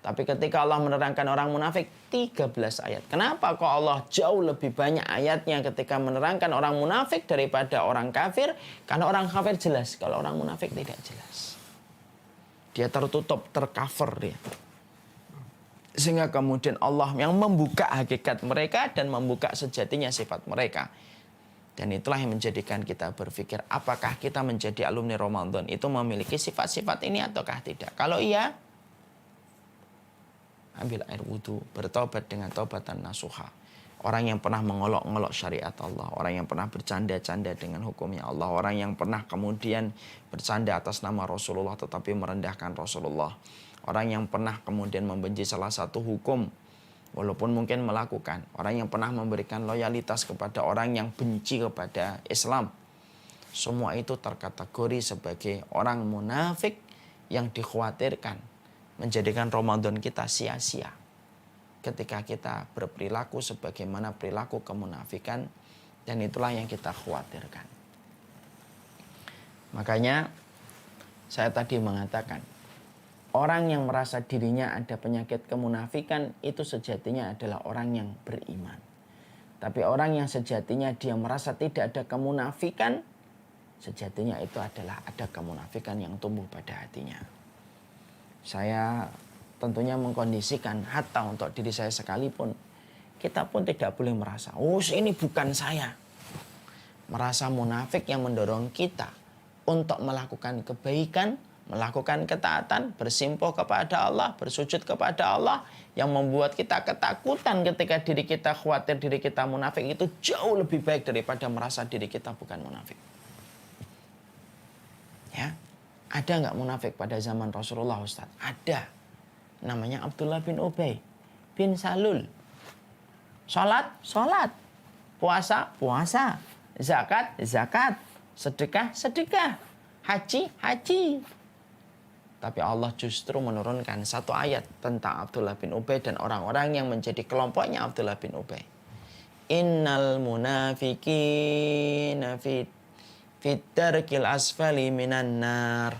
Tapi ketika Allah menerangkan orang munafik 13 ayat. Kenapa kok Allah jauh lebih banyak ayatnya ketika menerangkan orang munafik daripada orang kafir? Karena orang kafir jelas, kalau orang munafik tidak jelas. Dia tertutup, tercover dia. Sehingga kemudian Allah yang membuka hakikat mereka dan membuka sejatinya sifat mereka. Dan itulah yang menjadikan kita berpikir apakah kita menjadi alumni Ramadan itu memiliki sifat-sifat ini ataukah tidak. Kalau iya, ambil air wudhu, bertobat dengan taubatan nasuha. Orang yang pernah mengolok-ngolok syariat Allah, orang yang pernah bercanda-canda dengan hukumnya Allah, orang yang pernah kemudian bercanda atas nama Rasulullah tetapi merendahkan Rasulullah, orang yang pernah kemudian membenci salah satu hukum walaupun mungkin melakukan, orang yang pernah memberikan loyalitas kepada orang yang benci kepada Islam. Semua itu terkategori sebagai orang munafik yang dikhawatirkan menjadikan Ramadan kita sia-sia ketika kita berperilaku sebagaimana perilaku kemunafikan, dan itulah yang kita khawatirkan. Makanya saya tadi mengatakan orang yang merasa dirinya ada penyakit kemunafikan itu sejatinya adalah orang yang beriman. Tapi orang yang sejatinya dia merasa tidak ada kemunafikan, sejatinya itu adalah ada kemunafikan yang tumbuh pada hatinya. Saya tentunya mengkondisikan hatta untuk diri saya sekalipun. Kita pun tidak boleh merasa, oh ini bukan saya. Merasa munafik yang mendorong kita untuk melakukan kebaikan, melakukan ketaatan, bersimpuh kepada Allah, bersujud kepada Allah, yang membuat kita ketakutan ketika diri kita khawatir diri kita munafik itu jauh lebih baik daripada merasa diri kita bukan munafik. Ya, ada nggak munafik pada zaman Rasulullah, Ustaz? Ada. Namanya Abdullah bin Ubay bin Salul. Salat, salat. Puasa, puasa. Zakat, zakat. Sedekah, sedekah. Haji, haji. Tapi Allah justru menurunkan satu ayat tentang Abdullah bin Ubay dan orang-orang yang menjadi kelompoknya Abdullah bin Ubay. Innal munafiqina fit darkil asfali minan nar.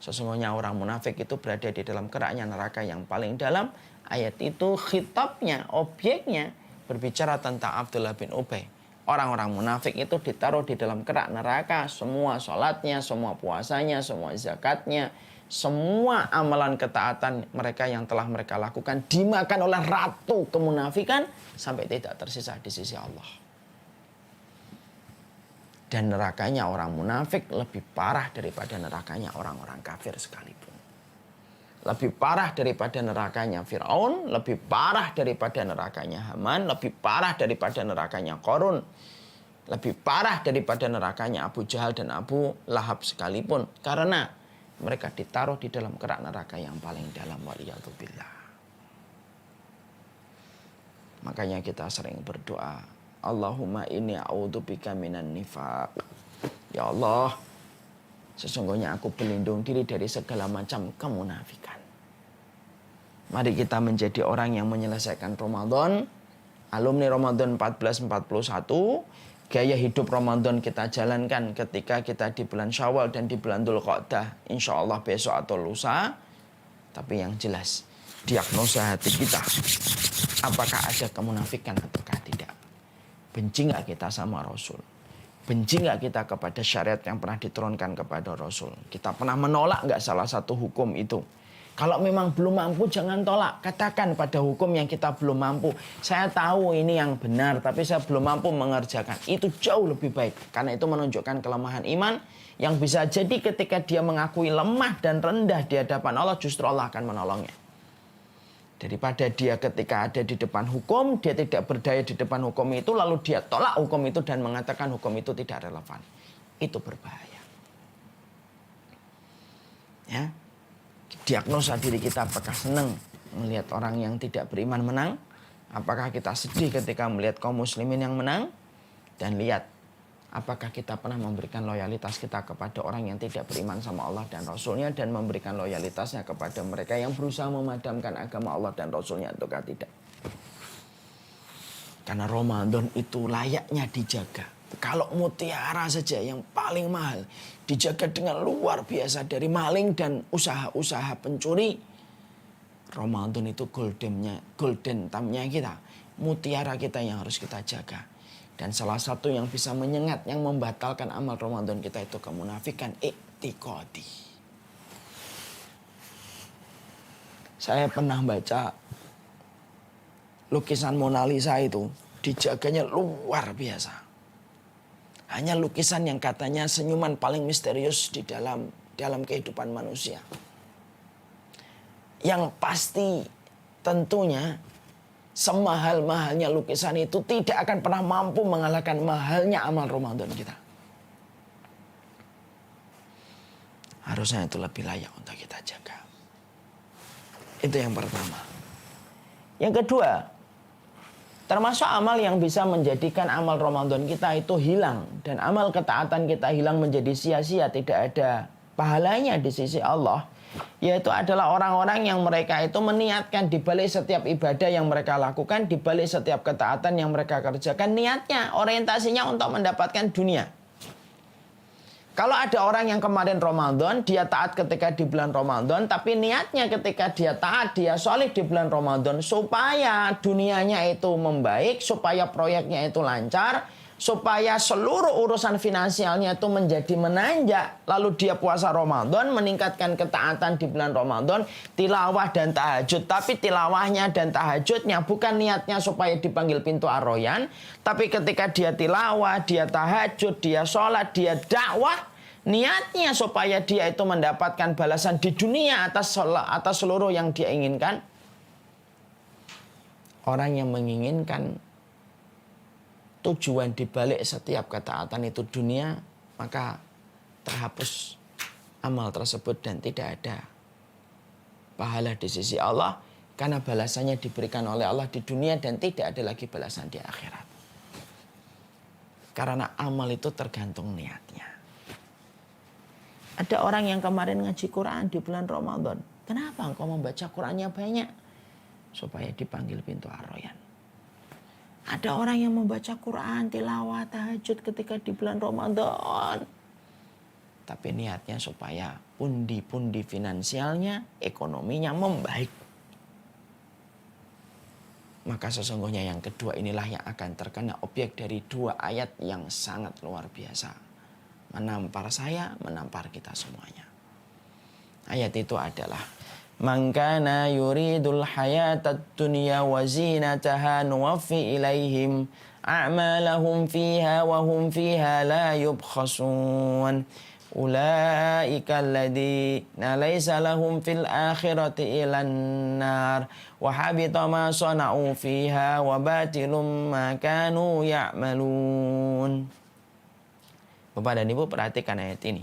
Sesungguhnya orang munafik itu berada di dalam keraknya neraka yang paling dalam. Ayat itu khitabnya, objeknya berbicara tentang Abdullah bin Ubay. Orang-orang munafik itu ditaruh di dalam kerak neraka. Semua sholatnya, semua puasanya, semua zakatnya, semua amalan ketaatan mereka yang telah mereka lakukan dimakan oleh ratu kemunafikan sampai tidak tersisa di sisi Allah. Dan nerakanya orang munafik lebih parah daripada nerakanya orang-orang kafir sekalipun. Lebih parah daripada nerakanya Fir'aun, lebih parah daripada nerakanya Haman, lebih parah daripada nerakanya Qarun, lebih parah daripada nerakanya Abu Jahal dan Abu Lahab sekalipun. Karena mereka ditaruh di dalam kerak neraka yang paling dalam, waliyadzubillah. Makanya kita sering berdoa, Allahumma inni a'udzubika minan nifaq. Ya Allah, sesungguhnya aku berlindung diri dari segala macam kemunafikan. Mari kita menjadi orang yang menyelesaikan Ramadan, alumni Ramadan 1441, gaya hidup Ramadan kita jalankan ketika kita di bulan Syawal dan di bulan Dzulqa'dah, insya Allah besok atau lusa. Tapi yang jelas, diagnosa hati kita, apakah ada kemunafikan ataukah tidak. Benci nggak kita sama Rasul? Benci nggak kita kepada syariat yang pernah diturunkan kepada Rasul? Kita pernah menolak nggak salah satu hukum itu? Kalau memang belum mampu, jangan tolak. Katakan pada hukum yang kita belum mampu, saya tahu ini yang benar, tapi saya belum mampu mengerjakan. Itu jauh lebih baik. Karena itu menunjukkan kelemahan iman yang bisa jadi ketika dia mengakui lemah dan rendah di hadapan Allah, justru Allah akan menolongnya. Daripada dia ketika ada di depan hukum, dia tidak berdaya di depan hukum itu, lalu dia tolak hukum itu dan mengatakan hukum itu tidak relevan. Itu berbahaya. Ya. Diagnosa diri kita, apakah senang melihat orang yang tidak beriman menang? Apakah kita sedih ketika melihat kaum muslimin yang menang? Dan lihat, apakah kita pernah memberikan loyalitas kita kepada orang yang tidak beriman sama Allah dan Rasulnya, dan memberikan loyalitasnya kepada mereka yang berusaha memadamkan agama Allah dan Rasulnya ataukah tidak? Karena Ramadan itu layaknya dijaga. Kalau mutiara saja yang paling mahal dijaga dengan luar biasa dari maling dan usaha-usaha pencuri, Ramadan itu golden time-nya kita, mutiara kita yang harus kita jaga. Dan salah satu yang bisa menyengat, yang membatalkan amal Ramadan kita itu kemunafikan i'tiqadi. Saya pernah baca lukisan Mona Lisa itu dijaganya luar biasa. Hanya lukisan yang katanya senyuman paling misterius di dalam kehidupan manusia. Yang pasti tentunya semahal-mahalnya lukisan itu tidak akan pernah mampu mengalahkan mahalnya amal Ramadan kita. Harusnya itu lebih layak untuk kita jaga. Itu yang pertama. Yang kedua, termasuk amal yang bisa menjadikan amal Ramadan kita itu hilang. Dan amal ketaatan kita hilang menjadi sia-sia, tidak ada pahalanya di sisi Allah. Yaitu adalah orang-orang yang mereka itu meniatkan di balik setiap ibadah yang mereka lakukan, di balik setiap ketaatan yang mereka kerjakan, niatnya, orientasinya untuk mendapatkan dunia. Kalau ada orang yang kemarin Ramadan, dia taat ketika di bulan Ramadan, tapi niatnya ketika dia taat, dia solih di bulan Ramadan, supaya dunianya itu membaik, supaya proyeknya itu lancar, supaya seluruh urusan finansialnya itu menjadi menanjak. Lalu dia puasa Ramadan, meningkatkan ketaatan di bulan Ramadan, tilawah dan tahajud. Tapi tilawahnya dan tahajudnya bukan niatnya supaya dipanggil pintu Ar-Royan, tapi ketika dia tilawah, dia tahajud, dia sholat, dia dakwah, niatnya supaya dia itu mendapatkan balasan di dunia atas seluruh yang dia inginkan. Orang yang menginginkan tujuan dibalik setiap ketaatan itu dunia, maka terhapus amal tersebut dan tidak ada pahala di sisi Allah, karena balasannya diberikan oleh Allah di dunia dan tidak ada lagi balasan di akhirat. Karena amal itu tergantung niatnya. Ada orang yang kemarin ngaji Quran di bulan Ramadan. Kenapa engkau membaca Qurannya banyak? Supaya dipanggil pintu Ar-Royan. Ada orang yang membaca Quran, tilawah, tahajud ketika di bulan Ramadan. Tapi niatnya supaya pundi-pundi finansialnya, ekonominya membaik. Maka sesungguhnya yang kedua inilah yang akan terkena objek dari dua ayat yang sangat luar biasa. Menampar saya, menampar kita semuanya. Ayat itu adalah Man kana yuridul hayatad dunya wa zinataha nuwaffi ilaihim a'malahum fiha wa hum fiha la yubkhasun. Ulaika alladhina laysa lahum fil akhirati ilan nar wa habita ma sana'u fiha wa batilum ma kanu ya'malun. Bapak dan Ibu perhatikan ayat ini.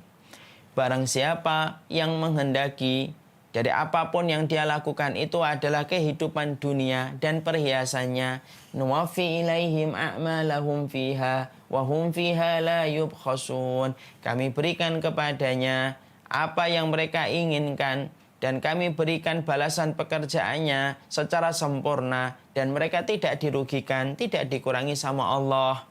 Barang siapa yang menghendaki dari apapun yang dia lakukan itu adalah kehidupan dunia dan perhiasannya, nuwaffi ilaihim a'malahum fiha wa hum fiha la yubkhasun. Kami berikan kepadanya apa yang mereka inginkan dan kami berikan balasan pekerjaannya secara sempurna dan mereka tidak dirugikan, tidak dikurangi sama Allah.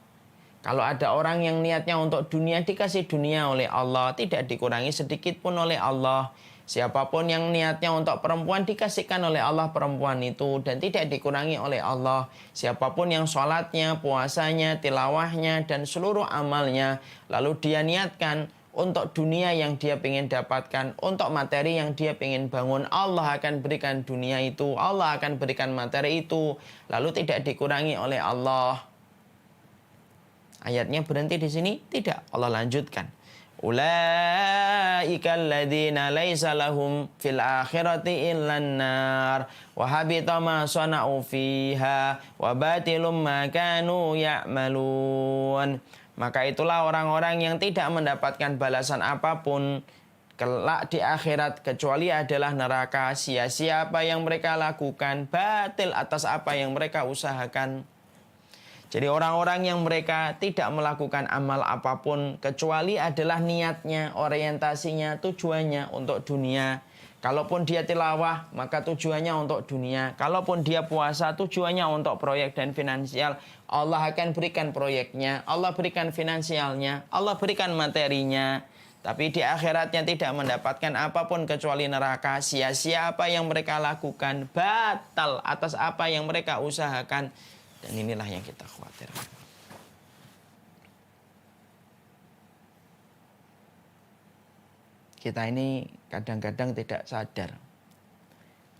Kalau ada orang yang niatnya untuk dunia, dikasih dunia oleh Allah, tidak dikurangi sedikit pun oleh Allah. Siapapun yang niatnya untuk perempuan, dikasihkan oleh Allah perempuan itu dan tidak dikurangi oleh Allah. Siapapun yang sholatnya, puasanya, tilawahnya, dan seluruh amalnya, lalu dia niatkan untuk dunia yang dia ingin dapatkan, untuk materi yang dia ingin bangun, Allah akan berikan dunia itu, Allah akan berikan materi itu, lalu tidak dikurangi oleh Allah. Ayatnya berhenti di sini? Tidak, Allah lanjutkan. Ulaika alladzina laisa lahum fil akhirati illan nar wa habita ma sana'u fiha wa batilum ma kanu ya'malun. Maka itulah orang-orang yang tidak mendapatkan balasan apapun kelak di akhirat kecuali adalah neraka. Sia-sia apa yang mereka lakukan, batil atas apa yang mereka usahakan. Jadi orang-orang yang mereka tidak melakukan amal apapun kecuali adalah niatnya, orientasinya, tujuannya untuk dunia. Kalaupun dia tilawah, maka tujuannya untuk dunia. Kalaupun dia puasa, tujuannya untuk proyek dan finansial. Allah akan berikan proyeknya, Allah berikan finansialnya, Allah berikan materinya. Tapi di akhiratnya tidak mendapatkan apapun kecuali neraka. Sia-sia apa yang mereka lakukan, batal atas apa yang mereka usahakan. Dan inilah yang kita khawatirkan. Kita ini kadang-kadang tidak sadar.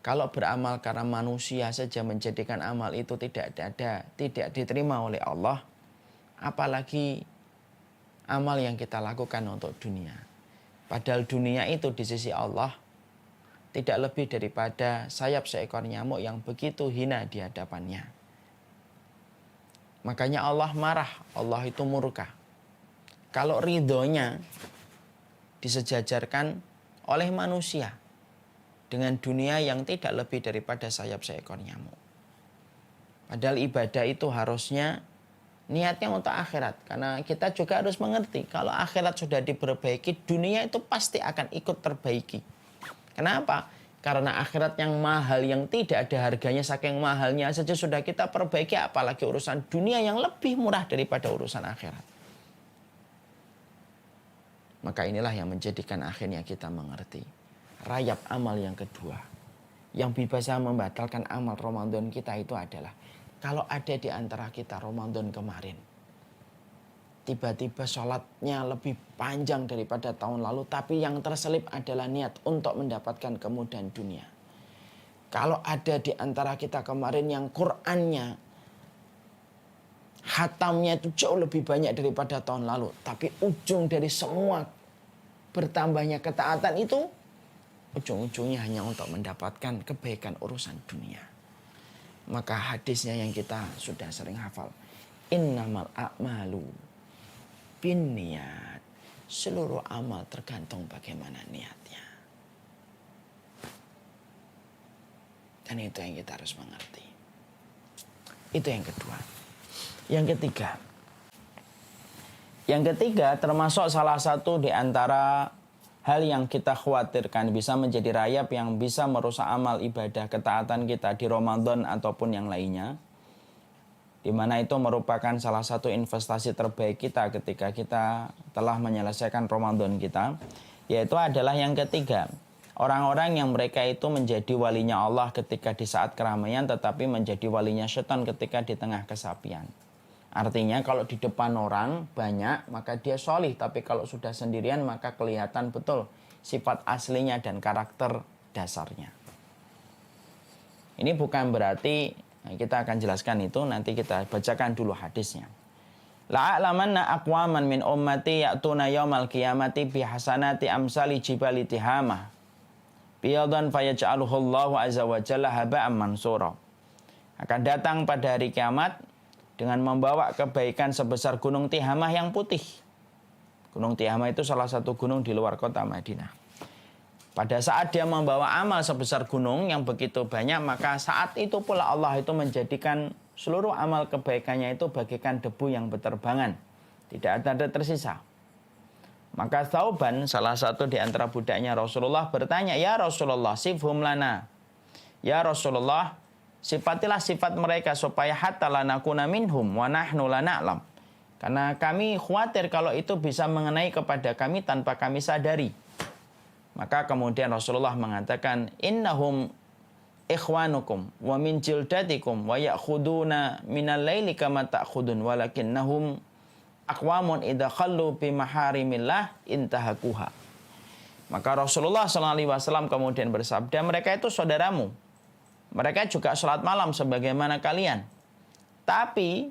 Kalau beramal karena manusia saja menjadikan amal itu tidak diterima oleh Allah. Apalagi amal yang kita lakukan untuk dunia. Padahal dunia itu di sisi Allah tidak lebih daripada sayap seekor nyamuk yang begitu hina di hadapannya. Makanya Allah marah, Allah itu murka. Kalau ridhonya disejajarkan oleh manusia dengan dunia yang tidak lebih daripada sayap seekor nyamuk. Padahal ibadah itu harusnya niatnya untuk akhirat. Karena kita juga harus mengerti kalau akhirat sudah diperbaiki, dunia itu pasti akan ikut terbaiki. Kenapa? Karena akhirat yang mahal, yang tidak ada harganya, saking mahalnya saja sudah kita perbaiki, apalagi urusan dunia yang lebih murah daripada urusan akhirat. Maka inilah yang menjadikan akhirnya kita mengerti. Rayap amal yang kedua, yang bisa membatalkan amal Ramadan kita itu adalah, kalau ada di antara kita Ramadan kemarin, tiba-tiba sholatnya lebih panjang daripada tahun lalu, tapi yang terselip adalah niat untuk mendapatkan kemudahan dunia. Kalau ada di antara kita kemarin yang Qur'annya, khatamnya itu jauh lebih banyak daripada tahun lalu, tapi ujung dari semua bertambahnya ketaatan itu, ujung-ujungnya hanya untuk mendapatkan kebaikan urusan dunia. Maka hadisnya yang kita sudah sering hafal, innamal a'malu bin niat. Seluruh amal tergantung bagaimana niatnya. Dan itu yang kita harus mengerti. Itu yang kedua. Yang ketiga. Yang ketiga termasuk salah satu di antara hal yang kita khawatirkan bisa menjadi rayap yang bisa merusak amal ibadah ketaatan kita di Ramadan ataupun yang lainnya. Di mana itu merupakan salah satu investasi terbaik kita ketika kita telah menyelesaikan Ramadan kita. Yaitu adalah yang ketiga. Orang-orang yang mereka itu menjadi walinya Allah ketika di saat keramaian, tetapi menjadi walinya setan ketika di tengah kesepian. Artinya kalau di depan orang banyak maka dia sholih. Tapi kalau sudah sendirian maka kelihatan betul sifat aslinya dan karakter dasarnya. Ini bukan berarti, kita akan jelaskan itu, nanti kita bacakan dulu hadisnya. La'alamanna aqwaman min ummati ya'tuna yawmal qiyamati bihasanati amsali jibali tihamah biyadan fayaj'aluhullahu azza wa jalla haba'an mansura. Akan datang pada hari kiamat dengan membawa kebaikan sebesar gunung Tihamah yang putih. Gunung Tihamah itu salah satu gunung di luar kota Madinah. Pada saat dia membawa amal sebesar gunung yang begitu banyak, maka saat itu pula Allah itu menjadikan seluruh amal kebaikannya itu bagaikan debu yang berterbangan. Tidak ada tersisa. Maka Thauban, salah satu di antara budaknya Rasulullah, bertanya, "Ya Rasulullah, sifhum lana." Ya Rasulullah, sifatilah sifat mereka supaya hatta lanakuna minhum wa nahnu la na'lam. Karena kami khawatir kalau itu bisa mengenai kepada kami tanpa kami sadari. Maka kemudian Rasulullah mengatakan, innahum ikhwanukum wa min jildatikum wa ya'khuduna minal laili kama ta'khudun walakinnahum aqwamun idza khallu bi maharimillah intahakuha. Maka Rasulullah SAW kemudian bersabda, mereka itu saudaramu. Mereka juga sholat malam sebagaimana kalian. Tapi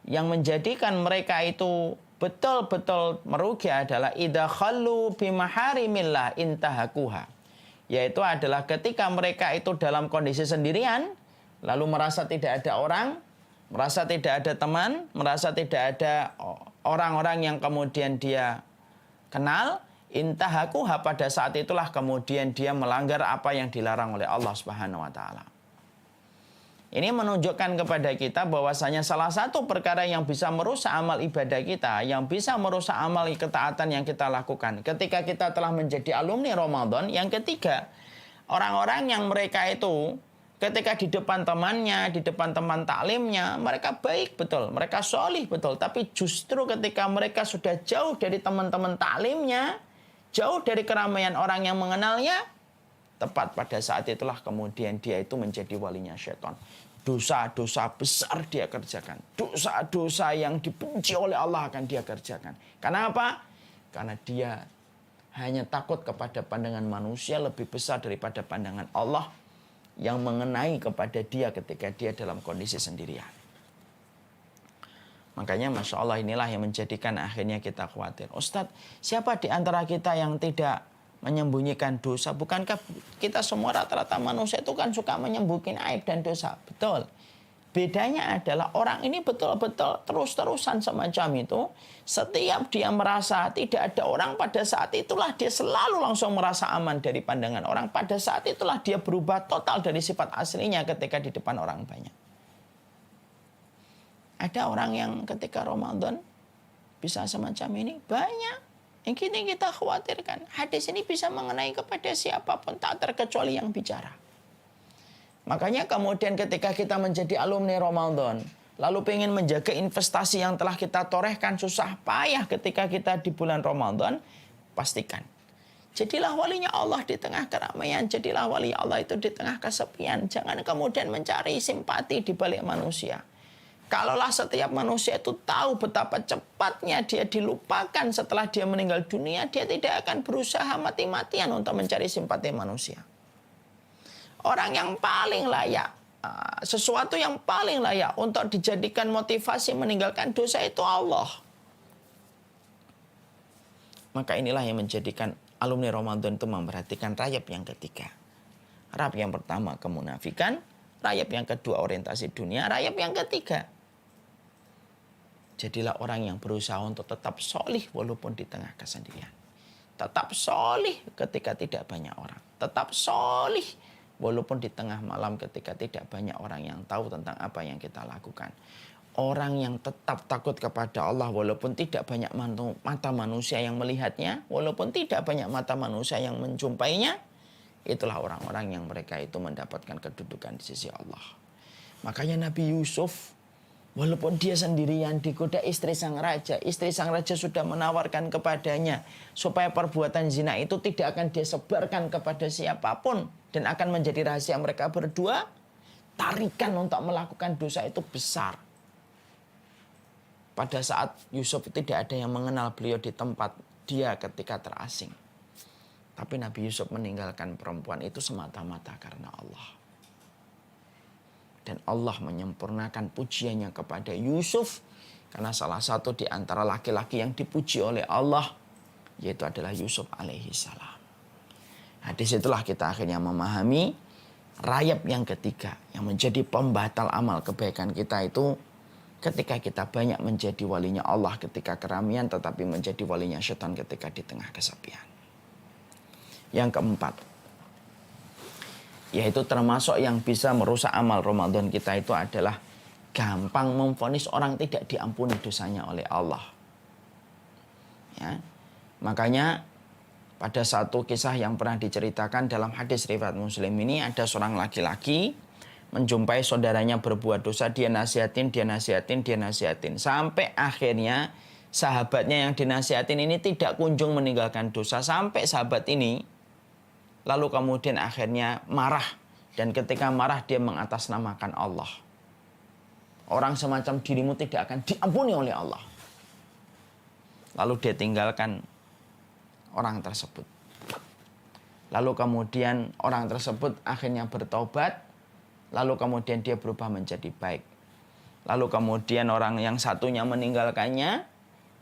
yang menjadikan mereka itu betul-betul merugi adalah idza khallu bimaharimillah intahakuha. Yaitu adalah ketika mereka itu dalam kondisi sendirian, lalu merasa tidak ada orang, merasa tidak ada teman, merasa tidak ada orang-orang yang kemudian dia kenal, intahakuha, pada saat itulah kemudian dia melanggar apa yang dilarang oleh Allah Subhanahu wa taala. Ini menunjukkan kepada kita bahwasanya salah satu perkara yang bisa merusak amal ibadah kita, yang bisa merusak amal ketaatan yang kita lakukan ketika kita telah menjadi alumni Ramadan. Yang ketiga, orang-orang yang mereka itu ketika di depan temannya, di depan teman taklimnya, mereka baik betul, mereka solih betul. Tapi justru ketika mereka sudah jauh dari teman-teman taklimnya, jauh dari keramaian orang yang mengenalnya, tepat pada saat itulah kemudian dia itu menjadi walinya syaitan. Dosa-dosa besar dia kerjakan. Dosa-dosa yang dibenci oleh Allah akan dia kerjakan. Karena apa? Karena dia hanya takut kepada pandangan manusia lebih besar daripada pandangan Allah yang mengenai kepada dia ketika dia dalam kondisi sendirian. Makanya Masya Allah inilah yang menjadikan akhirnya kita khawatir. Ustadz, siapa di antara kita yang tidak menyembunyikan dosa? Bukankah kita semua rata-rata manusia itu kan suka menyembunyikan aib dan dosa? Betul. Bedanya adalah orang ini betul-betul terus-terusan semacam itu. Setiap dia merasa tidak ada orang, pada saat itulah dia selalu langsung merasa aman dari pandangan orang. Pada saat itulah dia berubah total dari sifat aslinya ketika di depan orang banyak. Ada orang yang ketika Ramadan bisa semacam ini? Banyak. Yang ini kita khawatirkan. Hadis ini bisa mengenai kepada siapapun, tak terkecuali yang bicara. Makanya kemudian ketika kita menjadi alumni Ramadan, lalu pengen menjaga investasi yang telah kita torehkan susah payah ketika kita di bulan Ramadan, pastikan. Jadilah walinya Allah di tengah keramaian. Jadilah wali Allah itu di tengah kesepian. Jangan kemudian mencari simpati di balik manusia. Kalaulah setiap manusia itu tahu betapa cepatnya dia dilupakan setelah dia meninggal dunia, dia tidak akan berusaha mati-matian untuk mencari simpati manusia. Orang yang paling layak, sesuatu yang paling layak untuk dijadikan motivasi meninggalkan dosa itu Allah. Maka inilah yang menjadikan alumni Ramadan itu memperhatikan rayap yang ketiga. Rayap yang pertama kemunafikan, rayap yang kedua orientasi dunia, rayap yang ketiga, jadilah orang yang berusaha untuk tetap solih walaupun di tengah kesendirian. Tetap solih ketika tidak banyak orang. Tetap solih walaupun di tengah malam ketika tidak banyak orang yang tahu tentang apa yang kita lakukan. Orang yang tetap takut kepada Allah walaupun tidak banyak mata manusia yang melihatnya, walaupun tidak banyak mata manusia yang menjumpainya, itulah orang-orang yang mereka itu mendapatkan kedudukan di sisi Allah. Makanya Nabi Yusuf, walaupun dia sendirian digoda istri sang raja sudah menawarkan kepadanya supaya perbuatan zina itu tidak akan dia sebarkan kepada siapapun dan akan menjadi rahasia mereka berdua. Tarikan untuk melakukan dosa itu besar. Pada saat Yusuf tidak ada yang mengenal beliau di tempat dia ketika terasing. Tapi Nabi Yusuf meninggalkan perempuan itu semata-mata karena Allah. Dan Allah menyempurnakan pujiannya kepada Yusuf. Karena salah satu di antara laki-laki yang dipuji oleh Allah, yaitu adalah Yusuf alaihi salam. Hadis itulah kita akhirnya memahami rayap yang ketiga. Yang menjadi pembatal amal kebaikan kita itu ketika kita banyak menjadi walinya Allah ketika keramaian, tetapi menjadi walinya syaitan ketika di tengah kesepian. Yang keempat, yaitu termasuk yang bisa merusak amal Ramadan kita itu adalah gampang memvonis orang tidak diampuni dosanya oleh Allah. Ya. Makanya pada satu kisah yang pernah diceritakan dalam hadis riwayat Muslim ini, ada seorang laki-laki menjumpai saudaranya berbuat dosa, dia nasihatin. Sampai akhirnya sahabatnya yang dinasihatin ini tidak kunjung meninggalkan dosa. Sampai sahabat ini lalu kemudian akhirnya marah. Dan ketika marah dia mengatasnamakan Allah. Orang semacam dirimu tidak akan diampuni oleh Allah. Lalu dia tinggalkan orang tersebut. Lalu kemudian orang tersebut akhirnya bertobat. Lalu kemudian dia berubah menjadi baik. Lalu kemudian orang yang satunya meninggalkannya.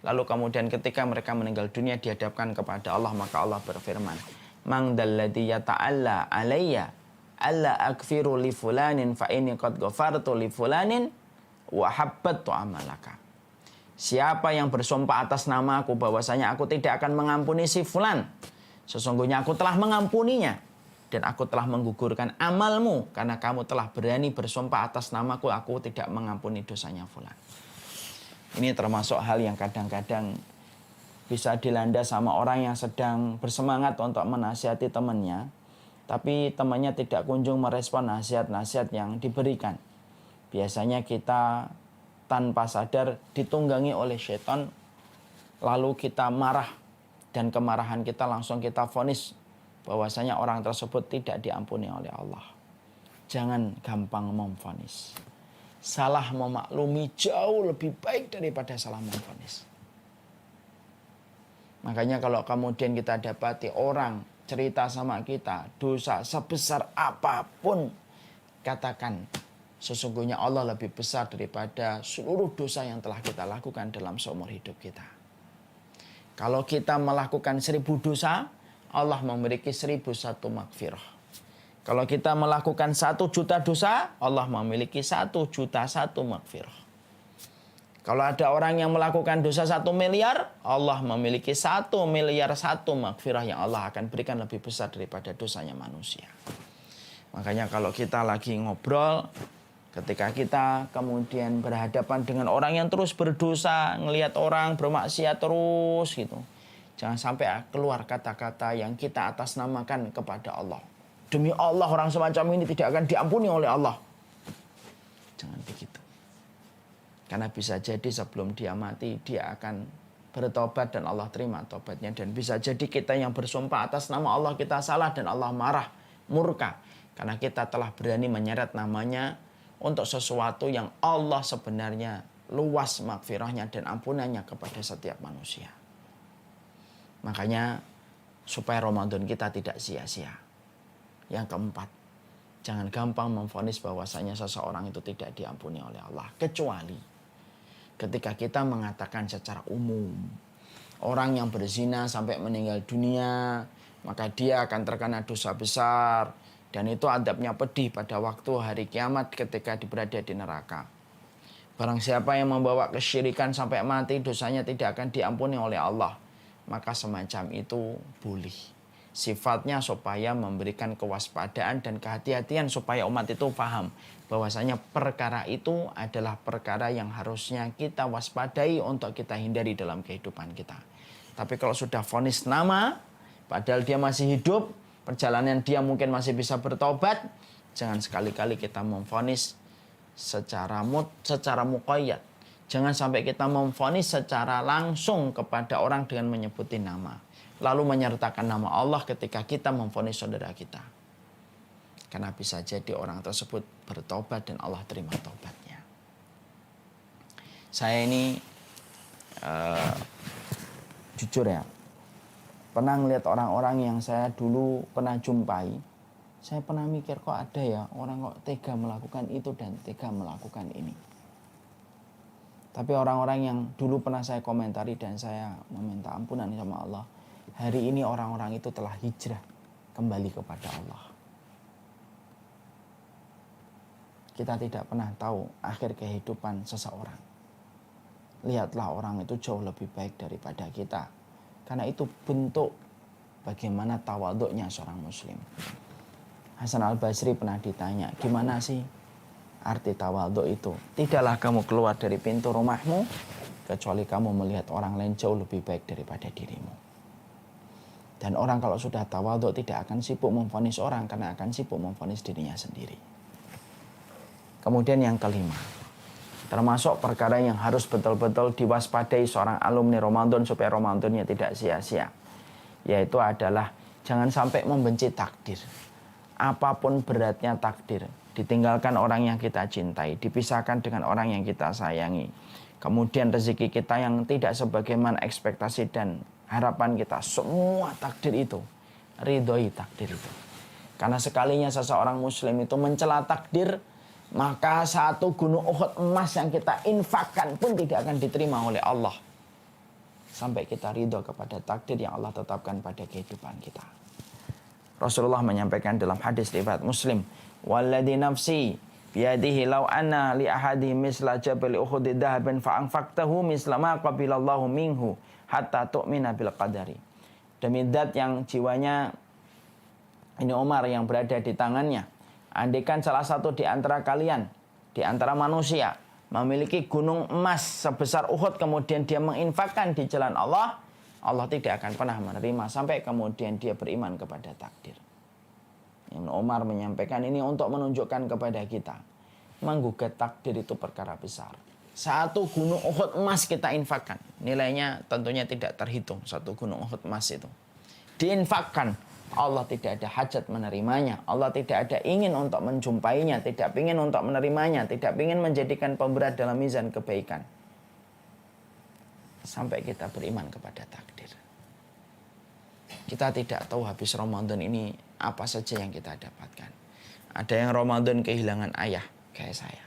Lalu kemudian ketika mereka meninggal dunia dihadapkan kepada Allah, maka Allah berfirman, "Man dalladzi yata'alla alayya alla akfiru li fulanin fa inni qad ghafartu li fulanin wa habbattu amalaka." Siapa yang bersumpah atas nama aku bahwasanya aku tidak akan mengampuni si fulan, sesungguhnya aku telah mengampuninya dan aku telah menggugurkan amalmu karena kamu telah berani bersumpah atas namaku, aku tidak mengampuni dosanya fulan. Ini termasuk hal yang kadang-kadang bisa dilanda sama orang yang sedang bersemangat untuk menasihati temannya, tapi temannya tidak kunjung merespon nasihat-nasihat yang diberikan. Biasanya kita tanpa sadar ditunggangi oleh setan, lalu kita marah, dan kemarahan kita langsung kita vonis bahwasanya orang tersebut tidak diampuni oleh Allah. Jangan gampang memvonis. Salah memaklumi jauh lebih baik daripada salah memvonis. Makanya kalau kemudian kita dapati orang cerita sama kita dosa sebesar apapun, katakan sesungguhnya Allah lebih besar daripada seluruh dosa yang telah kita lakukan dalam seumur hidup kita. Kalau kita melakukan 1000 dosa, Allah memiliki 1001 magfirah. Kalau kita melakukan 1 juta dosa, Allah memiliki 1.000.001 magfirah. Kalau ada orang yang melakukan dosa 1 miliar, Allah memiliki 1 miliar 1 magfirah yang Allah akan berikan lebih besar daripada dosanya manusia. Makanya kalau kita lagi ngobrol, ketika kita kemudian berhadapan dengan orang yang terus berdosa, ngelihat orang bermaksiat terus gitu, jangan sampai keluar kata-kata yang kita atasnamakan kepada Allah. Demi Allah orang semacam ini tidak akan diampuni oleh Allah. Jangan begitu. Karena bisa jadi sebelum dia mati, dia akan bertobat dan Allah terima tobatnya. Dan bisa jadi kita yang bersumpah atas nama Allah kita salah dan Allah marah, murka. Karena kita telah berani menyeret namanya untuk sesuatu yang Allah sebenarnya luas magfirahnya dan ampunannya kepada setiap manusia. Makanya supaya Ramadan kita tidak sia-sia. Yang keempat, jangan gampang memvonis bahwasanya seseorang itu tidak diampuni oleh Allah. Kecuali ketika kita mengatakan secara umum, orang yang berzina sampai meninggal dunia, maka dia akan terkena dosa besar. Dan itu adabnya pedih pada waktu hari kiamat ketika berada di neraka. Barang siapa yang membawa kesyirikan sampai mati, dosanya tidak akan diampuni oleh Allah. Maka semacam itu boleh. Sifatnya supaya memberikan kewaspadaan dan kehati-hatian supaya umat itu paham bahwasanya perkara itu adalah perkara yang harusnya kita waspadai untuk kita hindari dalam kehidupan kita. Tapi kalau sudah vonis nama, padahal dia masih hidup, perjalanan dia mungkin masih bisa bertobat, jangan sekali-kali kita memvonis secara muqayyad. Jangan sampai kita memvonis secara langsung kepada orang dengan menyebutin nama, lalu menyertakan nama Allah ketika kita memvonis saudara kita. Karena bisa jadi orang tersebut bertobat dan Allah terima tobatnya. Saya ini jujur ya, pernah ngeliat orang-orang yang saya dulu pernah jumpai. Saya pernah mikir kok ada ya orang kok tega melakukan itu dan tega melakukan ini. Tapi orang-orang yang dulu pernah saya komentari dan saya meminta ampunan sama Allah, hari ini orang-orang itu telah hijrah kembali kepada Allah. Kita tidak pernah tahu akhir kehidupan seseorang. Lihatlah orang itu jauh lebih baik daripada kita. Karena itu bentuk bagaimana tawaduknya seorang muslim. Hasan al-Basri pernah ditanya, gimana sih arti tawaduk itu? Tidaklah kamu keluar dari pintu rumahmu kecuali kamu melihat orang lain jauh lebih baik daripada dirimu. Dan orang kalau sudah tawaduk tidak akan sibuk memvonis orang, karena akan sibuk memvonis dirinya sendiri. Kemudian yang kelima, termasuk perkara yang harus betul-betul diwaspadai seorang alumni Ramadan supaya Ramadannya tidak sia-sia, yaitu adalah jangan sampai membenci takdir. Apapun beratnya takdir, ditinggalkan orang yang kita cintai, dipisahkan dengan orang yang kita sayangi, kemudian rezeki kita yang tidak sebagaimana ekspektasi dan harapan kita, semua takdir itu, ridhoi takdir itu. Karena sekalinya seseorang muslim itu mencela takdir, maka 1 gunung Uhud emas yang kita infakkan pun tidak akan diterima oleh Allah. sampai kita ridho kepada takdir yang Allah tetapkan pada kehidupan kita. Rasulullah menyampaikan dalam hadis riwayat Muslim, "Walladzi nafsi biyadihi law anna li ahadi misla jabal Uhud dhahaban fa anfaqtahu misla ma qabilallahu minhu hatta tu'mina bil qadari." Demi zat yang jiwanya ini Umar yang berada di tangannya, andaikan salah satu di antara kalian, di antara manusia, memiliki gunung emas sebesar Uhud, kemudian dia menginfakkan di jalan Allah, Allah tidak akan pernah menerima sampai kemudian dia beriman kepada takdir. Ibnu Umar menyampaikan ini untuk menunjukkan kepada kita, menggugat takdir itu perkara besar. Satu gunung Uhud emas kita infakkan, nilainya tentunya tidak terhitung. Satu gunung Uhud emas itu diinfakkan, Allah tidak ada hajat menerimanya. Allah tidak ada ingin untuk menjumpainya, tidak ingin untuk menerimanya, tidak ingin menjadikan pemberat dalam mizan kebaikan. Sampai kita beriman kepada takdir. Kita tidak tahu habis Ramadan ini apa saja yang kita dapatkan. Ada yang Ramadan kehilangan ayah, kayak saya.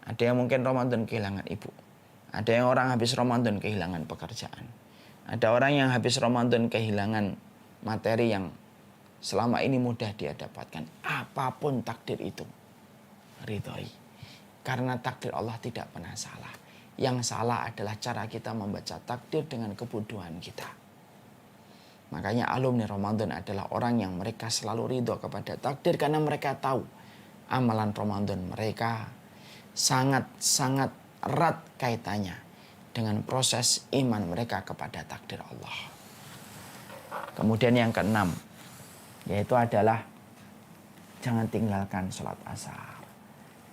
Ada yang mungkin Ramadan kehilangan ibu. Ada yang orang habis Ramadan kehilangan pekerjaan. Ada orang yang habis Ramadan kehilangan materi yang selama ini mudah dia dapatkan. Apapun takdir itu, ridhoi. Karena takdir Allah tidak pernah salah. Yang salah adalah cara kita membaca takdir dengan kebodohan kita. Makanya alumni Ramadan adalah orang yang mereka selalu ridho kepada takdir. Karena mereka tahu amalan Ramadan mereka sangat-sangat erat kaitannya dengan proses iman mereka kepada takdir Allah. Kemudian yang keenam, yaitu adalah jangan tinggalkan sholat asar.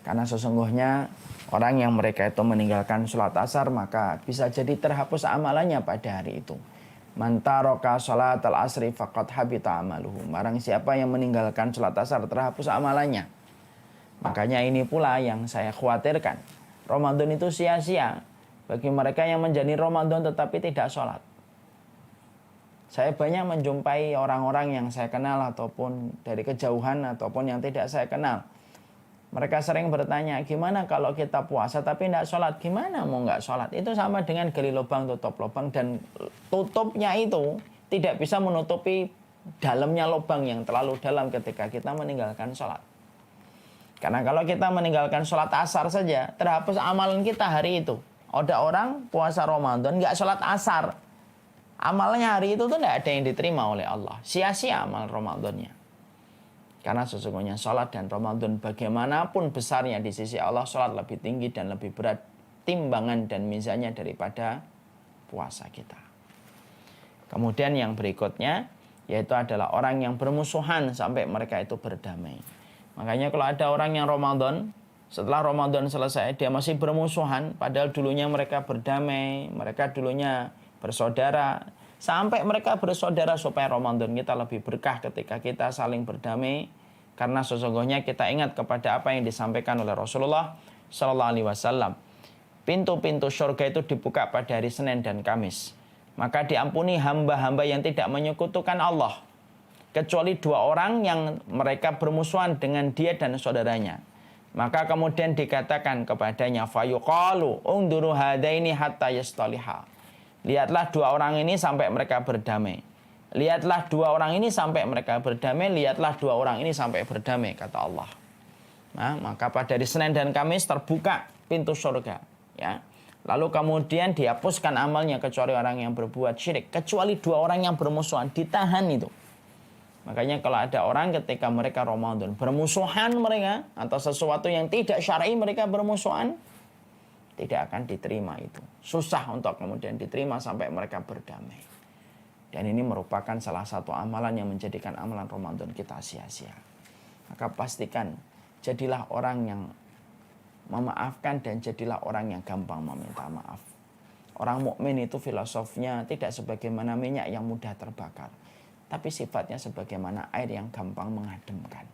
Karena sesungguhnya orang yang mereka itu meninggalkan sholat asar, maka bisa jadi terhapus amalannya pada hari itu. Man taraka sholat al-asri faqad habita amaluhu. Barang siapa yang meninggalkan sholat asar, terhapus amalannya. Makanya ini pula yang saya khawatirkan. Ramadan itu sia-sia bagi mereka yang menjalani Ramadan tetapi tidak sholat. Saya banyak menjumpai orang-orang yang saya kenal ataupun dari kejauhan ataupun yang tidak saya kenal. Mereka sering bertanya, gimana kalau kita puasa tapi tidak sholat? Gimana mau nggak sholat? Itu sama dengan gali lubang tutup lubang, dan tutupnya itu tidak bisa menutupi dalamnya lubang yang terlalu dalam ketika kita meninggalkan sholat. Karena kalau kita meninggalkan sholat asar saja, terhapus amalan kita hari itu. Ada orang puasa Ramadan nggak sholat asar. Amalnya hari itu tuh tidak ada yang diterima oleh Allah. Sia-sia amal Ramadannya. Karena sesungguhnya sholat dan Ramadan bagaimanapun besarnya di sisi Allah, sholat lebih tinggi dan lebih berat timbangan dan mizannya daripada puasa kita. Kemudian yang berikutnya, yaitu adalah orang yang bermusuhan sampai mereka itu berdamai. Makanya kalau ada orang yang Ramadan, setelah Ramadan selesai, dia masih bermusuhan, padahal dulunya mereka berdamai, mereka dulunya bersaudara, sampai mereka bersaudara supaya Ramadan kita lebih berkah ketika kita saling berdamai. Karena sesungguhnya kita ingat kepada apa yang disampaikan oleh Rasulullah Sallallahu Alaihi Wasallam. Pintu-pintu surga itu dibuka pada hari Senin dan Kamis. Maka diampuni hamba-hamba yang tidak menyekutukan Allah, kecuali dua orang yang mereka bermusuhan dengan dia dan saudaranya. Maka kemudian dikatakan kepadanya, fayuqalu unduru hadaini hatta yastaliha. Lihatlah dua orang ini sampai mereka berdamai. Lihatlah dua orang ini sampai mereka berdamai. Lihatlah dua orang ini sampai berdamai, kata Allah. Nah, maka pada hari Senin dan Kamis terbuka pintu surga. Ya. Lalu kemudian dihapuskan amalnya kecuali orang yang berbuat syirik. Kecuali dua orang yang bermusuhan, ditahan itu. Makanya kalau ada orang ketika mereka Ramadan bermusuhan mereka, atau sesuatu yang tidak syar'i mereka bermusuhan, tidak akan diterima itu. Susah untuk kemudian diterima sampai mereka berdamai. Dan ini merupakan salah satu amalan yang menjadikan amalan Ramadan kita sia-sia. Maka pastikan jadilah orang yang memaafkan dan jadilah orang yang gampang meminta maaf. Orang mukmin itu filosofnya tidak sebagaimana minyak yang mudah terbakar, tapi sifatnya sebagaimana air yang gampang mengademkan.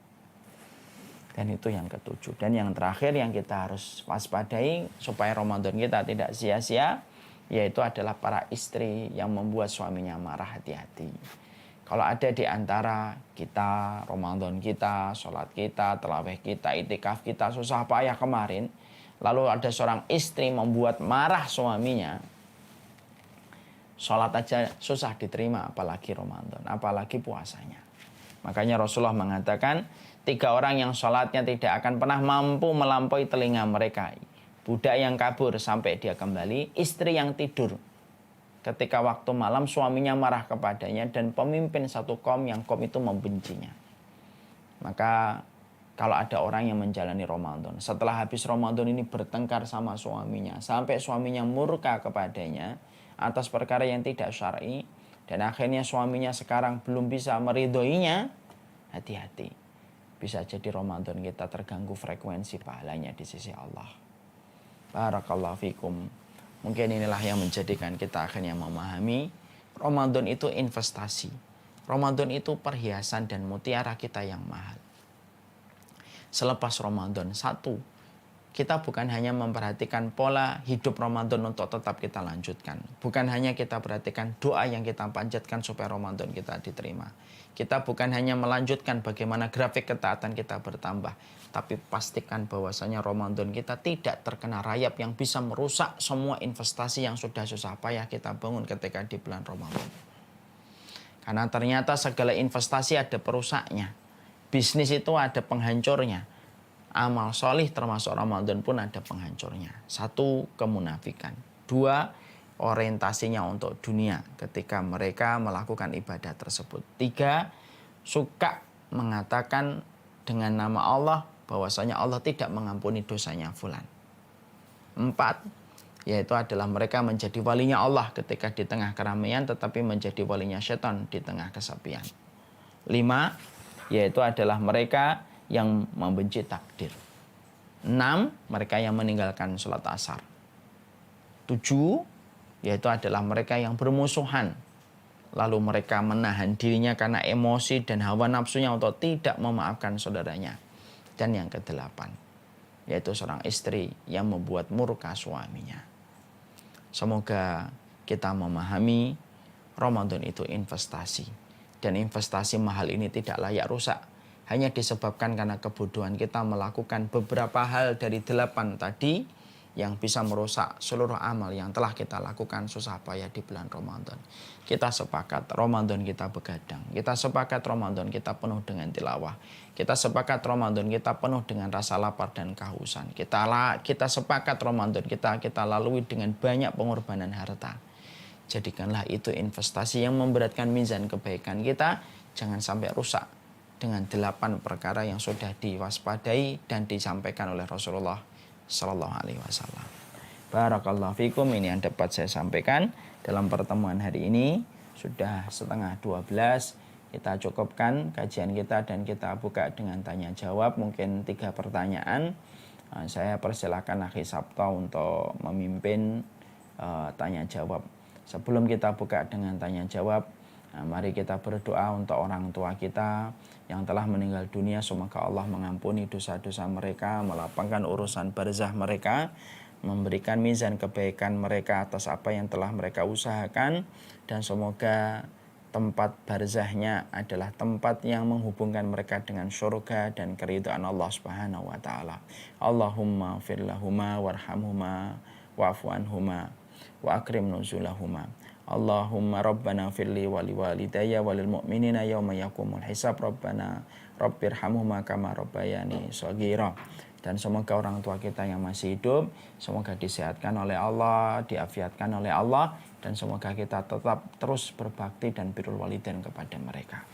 Dan itu yang ketujuh. Dan yang terakhir yang kita harus waspadai supaya Ramadan kita tidak sia-sia, yaitu adalah para istri yang membuat suaminya marah. Hati-hati. Kalau ada di antara kita, Ramadan kita, sholat kita, tarawih kita, itikaf kita, susah payah kemarin, lalu ada seorang istri membuat marah suaminya, Sholat aja susah diterima, apalagi Ramadan, apalagi puasanya. Makanya Rasulullah mengatakan, 3 orang yang sholatnya tidak akan pernah mampu melampaui telinga mereka. Budak yang kabur sampai dia kembali, istri yang tidur ketika waktu malam suaminya marah kepadanya, dan pemimpin satu kaum yang kaum itu membencinya. Maka kalau ada orang yang menjalani Ramadan, setelah habis Ramadan ini bertengkar sama suaminya, sampai suaminya murka kepadanya atas perkara yang tidak syar'i, dan akhirnya suaminya sekarang belum bisa meridhoinya, hati-hati. Bisa jadi Ramadan kita terganggu frekuensi pahalanya di sisi Allah. Barakallahu fikum. Mungkin inilah yang menjadikan kita akhirnya memahami Ramadan itu investasi. Ramadan itu perhiasan dan mutiara kita yang mahal. Selepas Ramadan, satu, kita bukan hanya memperhatikan pola hidup Ramadan untuk tetap kita lanjutkan. Bukan hanya kita perhatikan doa yang kita panjatkan supaya Ramadan kita diterima. Kita bukan hanya melanjutkan bagaimana grafik ketaatan kita bertambah. Tapi pastikan bahwasanya Ramadan kita tidak terkena rayap yang bisa merusak semua investasi yang sudah susah payah kita bangun ketika di bulan Ramadan. Karena ternyata segala investasi ada perusaknya. Bisnis itu ada penghancurnya. Amal solih termasuk Ramadan pun ada penghancurnya. 1, kemunafikan. 2, orientasinya untuk dunia ketika mereka melakukan ibadah tersebut. 3, suka mengatakan dengan nama Allah bahwasanya Allah tidak mengampuni dosanya fulan. 4, yaitu adalah mereka menjadi walinya Allah ketika di tengah keramaian, tetapi menjadi walinya setan di tengah kesepian. 5, yaitu adalah mereka yang membenci takdir. 6, mereka yang meninggalkan sholat asar. 7, yaitu adalah mereka yang bermusuhan. Lalu mereka menahan dirinya karena emosi dan hawa nafsunya untuk tidak memaafkan saudaranya. Dan yang ke-8, yaitu seorang istri yang membuat murka suaminya. Semoga kita memahami Ramadan itu investasi. Dan investasi mahal ini tidak layak rusak. Hanya disebabkan karena kebodohan kita melakukan beberapa hal dari 8 tadi yang bisa merusak seluruh amal yang telah kita lakukan susah payah di bulan Ramadan. Kita sepakat Ramadan kita begadang. Kita sepakat Ramadan kita penuh dengan tilawah. Kita sepakat Ramadan kita penuh dengan rasa lapar dan kehausan. Kita sepakat Ramadan kita lalui dengan banyak pengorbanan harta. Jadikanlah itu investasi yang memberatkan mizan kebaikan kita. Jangan sampai rusak dengan 8 perkara yang sudah diwaspadai dan disampaikan oleh Rasulullah Sallallahu Alaihi Wasallam. Barakallahu fikum. Ini yang dapat saya sampaikan dalam pertemuan hari ini. Sudah setengah 12. Kita cukupkan kajian kita dan kita buka dengan tanya jawab. Mungkin 3 pertanyaan. Saya persilakan Akhi Sabto untuk memimpin tanya jawab. Sebelum kita buka dengan tanya jawab, mari kita berdoa untuk orang tua kita yang telah meninggal dunia. Semoga Allah mengampuni dosa-dosa mereka, melapangkan urusan barzah mereka, memberikan mizan kebaikan mereka atas apa yang telah mereka usahakan, dan semoga tempat barzahnya adalah tempat yang menghubungkan mereka dengan surga dan keridhaan Allah Subhanahu wa taala. Allahumma fir lahuma warhamhuma wa'fu anhuma wa akrim nuzulahuma. Allahumma rabbana firli wali walidayya walil mu'minina yawma yakumul hisab. Rabbana rabbirhamhuma kama rabbayani shaghira. Dan semoga orang tua kita yang masih hidup semoga disehatkan oleh Allah, diafiatkan oleh Allah, dan semoga kita tetap terus berbakti dan birrul walidain kepada mereka.